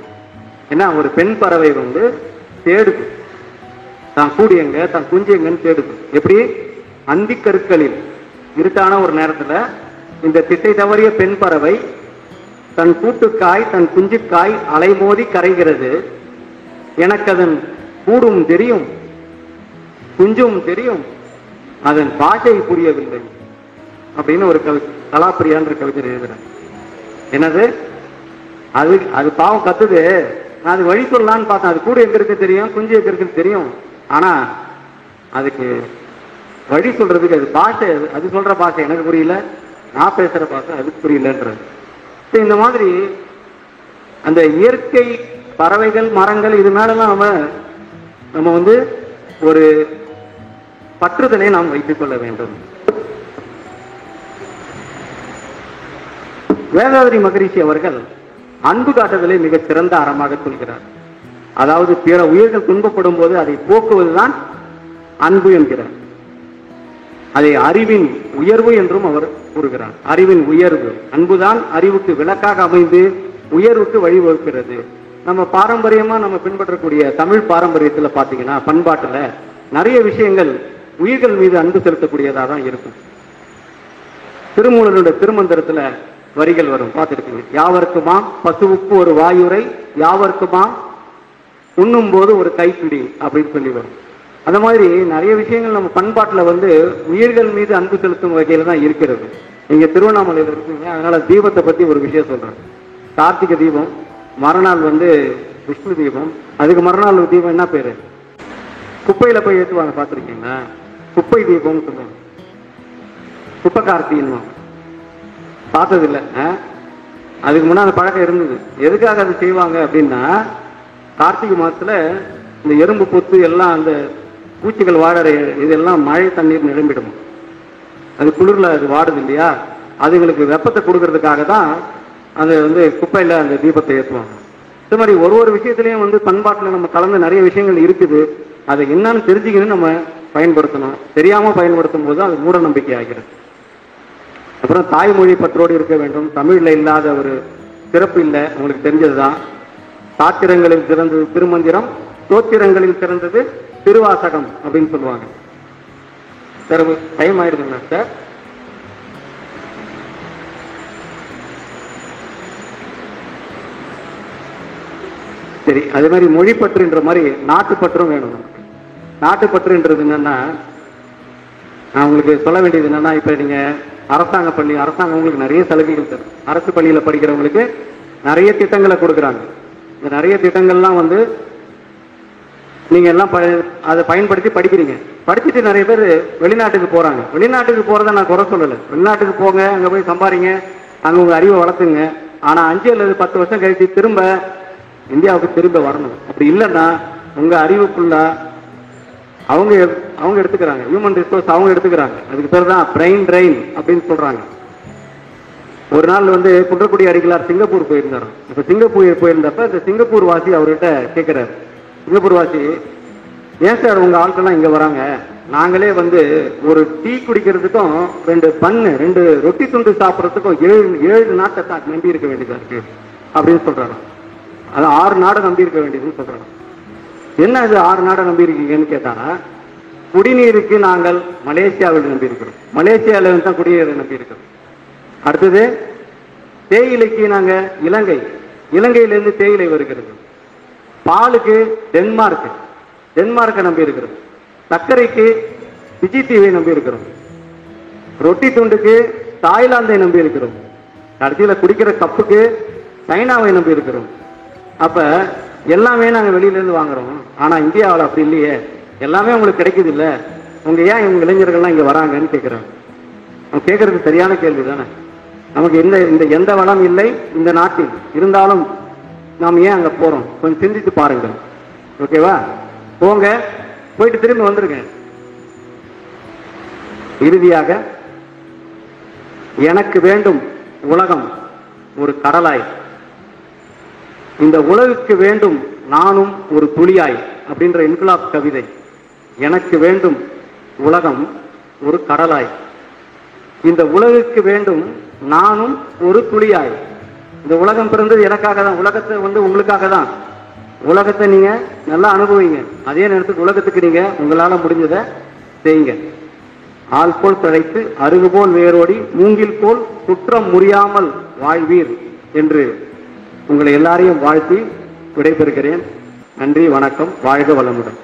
ஏன்னா ஒரு பெண் பறவை வந்து தேடுது, தான் கூடி எங்க தான் குஞ்சு எங்கன்னு தேடுது. எப்படி? அந்தி கருக்களில் இருட்டான ஒரு நேரத்துல இந்த திசை தவறிய பெண் பறவை தன் கூட்டுக்காய் தன் குஞ்சுக்காய் அலைமோதி கரைகிறது. எனக்கு அதன் கூடும் தெரியும், குஞ்சும் தெரியும், அதன் பாஷை புரியவில்லை அப்படின்னு ஒரு கலாப்பிரியான்ற கவிஞர் எழுதுறேன். என்னது அது அது பாவம் கத்துது, நான் அது வழி சொல்லலான்னு பார்த்தேன். அது கூட எங்க இருக்கு தெரியும், குஞ்சு எங்க இருக்குன்னு தெரியும், ஆனா அதுக்கு வழி சொல்றதுக்கு அது பாஷை, அது சொல்ற பாஷை எனக்கு புரியல, நான் பேசுற பாஷை அதுக்கு புரியலன்றது. இந்த மாதிரி அந்த இயற்கை பறவைகள் மரங்கள் இது மேலலாம் நம்ம வந்து ஒரு பற்றுதலை நாம் வைத்துக் கொள்ள வேண்டும். வேதாத்ரி மகரிஷி அவர்கள் அன்பு காட்டுதலை மிகச் சிறந்த அறமாக சொல்கிறார். அதாவது பிற உயிர்கள் துன்பப்படும் போது அதை போக்குவதுதான் அன்பு என்கிறார். அதை அறிவின் உயர்வு என்றும் அவர் கூறுகிறார். அறிவின் உயர்வு, அன்புதான் அறிவுக்கு விளக்காக அமைந்து உயர்வுக்கு வழிவகுக்கிறது. நம்ம பாரம்பரியமா நம்ம பின்பற்றக்கூடிய தமிழ் பாரம்பரியத்துல பாத்தீங்கன்னா, பண்பாட்டுல நிறைய விஷயங்கள் உயிர்கள் மீது அன்பு செலுத்தக்கூடியதாக தான் இருக்கும். திருமூலனுடைய திருமந்திரத்துல வரிகள் வரும், பார்த்துருக்கீங்க. யாவருக்குமா பசுவுக்கு ஒரு வாயுரை, யாவருக்குமா உண்ணும் போது ஒரு கைப்பிடி அப்படின்னு சொல்லி வரும். அந்த மாதிரி நிறைய விஷயங்கள் நம்ம பண்பாட்டுல வந்து உயிர்கள் மீது அன்பு செலுத்தும் வகையில தான் இருக்கிறது. நீங்க திருவண்ணாமலையில இருக்கீங்க, அதனால தீபத்தை பத்தி ஒரு விஷயம் சொல்றேன். கார்த்திகை தீபம், மறுநாள் வந்து விஷ்ணு தீபம், அதுக்கு மறுநாள் தீபம் என்ன பேரு, குப்பையில போய் ஏற்றுவாங்க, பார்த்துருக்கீங்களா? குப்பை தீபம்னு சொல்லுவாங்க, குப்பை கார்த்தின்னு பார்த்தது இல்லை. அதுக்கு முன்னாடி அந்த பழக்கம் இருந்தது. எதுக்காக அது செய்வாங்க அப்படின்னா, கார்த்திகை மாதத்துல இந்த எறும்பு பொத்து எல்லாம் அந்த பூச்சிகள் வாழற இதெல்லாம் மழை தண்ணீர் நிரம்பிடும். அது குளிர்ல அது வாடுது இல்லையா, அதுங்களுக்கு வெப்பத்தை கொடுக்கறதுக்காக தான் அது வந்து குப்பையில அந்த தீபத்தை ஏற்றுவாங்க. இது மாதிரி ஒரு விஷயத்திலையும் வந்து பண்பாட்டில் நம்ம கலந்து நிறைய விஷயங்கள் இருக்குது. அதை என்னன்னு தெரிஞ்சுக்கணும், நம்ம பயன்படுத்தணும். தெரியாம பயன்படுத்தும் போது அது மூட நம்பிக்கை ஆகிறது. அப்புறம் தாய்மொழி பற்றோடு இருக்க வேண்டும். தமிழ்ல இல்லாத ஒரு சிறப்பு இல்லை, உங்களுக்கு தெரிஞ்சதுதான். சாத்திரங்களில் சிறந்தது திருமந்திரம், சோத்திரங்களில் சிறந்தது திருவாசகம் அப்படின்னு சொல்லுவாங்க. சார் டைம் ஆயிடுதுங்களா சார்? சரி, அதே மாதிரி மொழிப்பற்றுன்ற மாதிரி நாட்டுப்பற்றும் வேணும். நாட்டுப்பற்றுன்றது என்னன்னா, நான் உங்களுக்கு சொல்ல வேண்டியது என்னன்னா, இப்ப நீங்க அரசாங்க பள்ளி, அரசாங்கம் உங்களுக்கு நிறைய சலுகைகள் தரும். அரசு பள்ளியில படிக்கிறவங்களுக்கு நிறைய திட்டங்களை கொடுக்குறாங்க. இந்த நிறைய திட்டங்கள்லாம் வந்து நீங்க எல்லாம் அதை பயன்படுத்தி படிக்கிறீங்க. படிச்சுட்டு நிறைய பேர் வெளிநாட்டுக்கு போறாங்க. வெளிநாட்டுக்கு போறத நான் குறை சொல்லலை. வெளிநாட்டுக்கு போங்க, அங்க போய் சம்பாதிங்க, அங்க உங்க அறிவை வளர்த்துங்க. ஆனா 5 அல்லது 10 வருஷம் கழிச்சு திரும்ப இந்தியாவுக்கு திரும்ப வரணும். அப்படி இல்லைன்னா உங்க அறிவுக்குள்ள அவங்க எடுத்துக்கிறாங்க, ஹியூமன் ரிசோர்ஸ் அவங்க எடுத்துக்கிறாங்க. அதுக்கு பேர் தான் பிரெயின் ட்ரெயின் அப்படின்னு சொல்றாங்க. ஒரு நாள் வந்து குன்றக்குடி அடிகளார் சிங்கப்பூர் போயிருந்தாரு. இப்ப சிங்கப்பூர் போயிருந்தப்ப இந்த சிங்கப்பூர் வாசி அவர்கிட்ட கேட்கிறாரு, சிங்கப்பூர் வாசி, ஏன் சார் உங்க ஆட்கள்லாம் இங்க வராங்க, நாங்களே வந்து ஒரு டீ குடிக்கிறதுக்கும் 2 ரொட்டி துண்டு சாப்பிட்றதுக்கும் 7 நாட்டை நம்பி இருக்க வேண்டியதா இருக்கு அப்படின்னு சொல்றாங்க. அது 6 நாடை நம்பி இருக்க வேண்டியதுன்னு சொல்றாங்க. என்ன இது 6 நாடை நம்பி இருக்கீங்கன்னு கேட்டா, குடிநீருக்கு நாங்கள் மலேசியாவில் நம்பி இருக்கிறோம், மலேசியாவில தான் குடிநீரை நம்பி இருக்கிறோம். அடுத்தது தேயிலைக்கு நாங்க இலங்கையிலிருந்து தேயிலை வருகிறது. பாலுக்கு டென்மார்க்கை நம்பி இருக்கிறோம். சர்க்கரைக்கு பிஜி தீவை நம்பி இருக்கிறோம். ரொட்டி துண்டுக்கு தாய்லாந்தை நம்பி இருக்கிறோம். கடைசியில குடிக்கிற கப்புக்கு சைனாவை நம்பி இருக்கிறோம். அப்ப எல்லாமே நாங்க வெளியில இருந்து வாங்குறோம். ஆனா இந்தியாவில் அப்படி இல்லையே, எல்லாமே உங்களுக்கு கிடைக்குது இல்ல, உங்க ஏன் இவங்க இளைஞர்கள்லாம் இங்க வராங்கன்னு கேட்கிறாங்க. அவங்க கேட்கறது சரியான கேள்வி தானே. நமக்கு இந்த எந்த வளம் இல்லை இந்த நாட்டில், இருந்தாலும் நாம் ஏன் அங்க போறோம்? கொஞ்சம் சிந்தித்து பாருங்கள். ஓகேவா? போங்க, போயிட்டு திரும்பி வந்துருங்க. இறுதியாக, எனக்கு வேண்டும் உலகம் ஒரு கடலாய், இந்த உலகுக்கு வேண்டும் நானும் ஒரு துளியாய் அப்படின்ற இன்குலாப் கவிதை. எனக்கு வேண்டும் உலகம் ஒரு கடலாய், இந்த உலகுக்கு வேண்டும் நானும் ஒரு துளியாய். இந்த உலகம் பிறந்தது எனக்காக தான், உலகத்தை வந்து உங்களுக்காக தான். உலகத்தை நீங்க நல்லா அனுபவிங்க, அதே நேரத்துக்கு உலகத்துக்கு நீங்க உங்களால முடிஞ்சதை செய்யுங்க. ஆள் போல் பிழைத்து அருகு போல் வேரோடி மூங்கில் போல் குற்றம் முறியாமல் வாழ்வீர் என்று உங்களை எல்லாரையும் வாழ்த்தி விடைபெறுகிறேன். நன்றி, வணக்கம், வாழ்க வளமுடன்.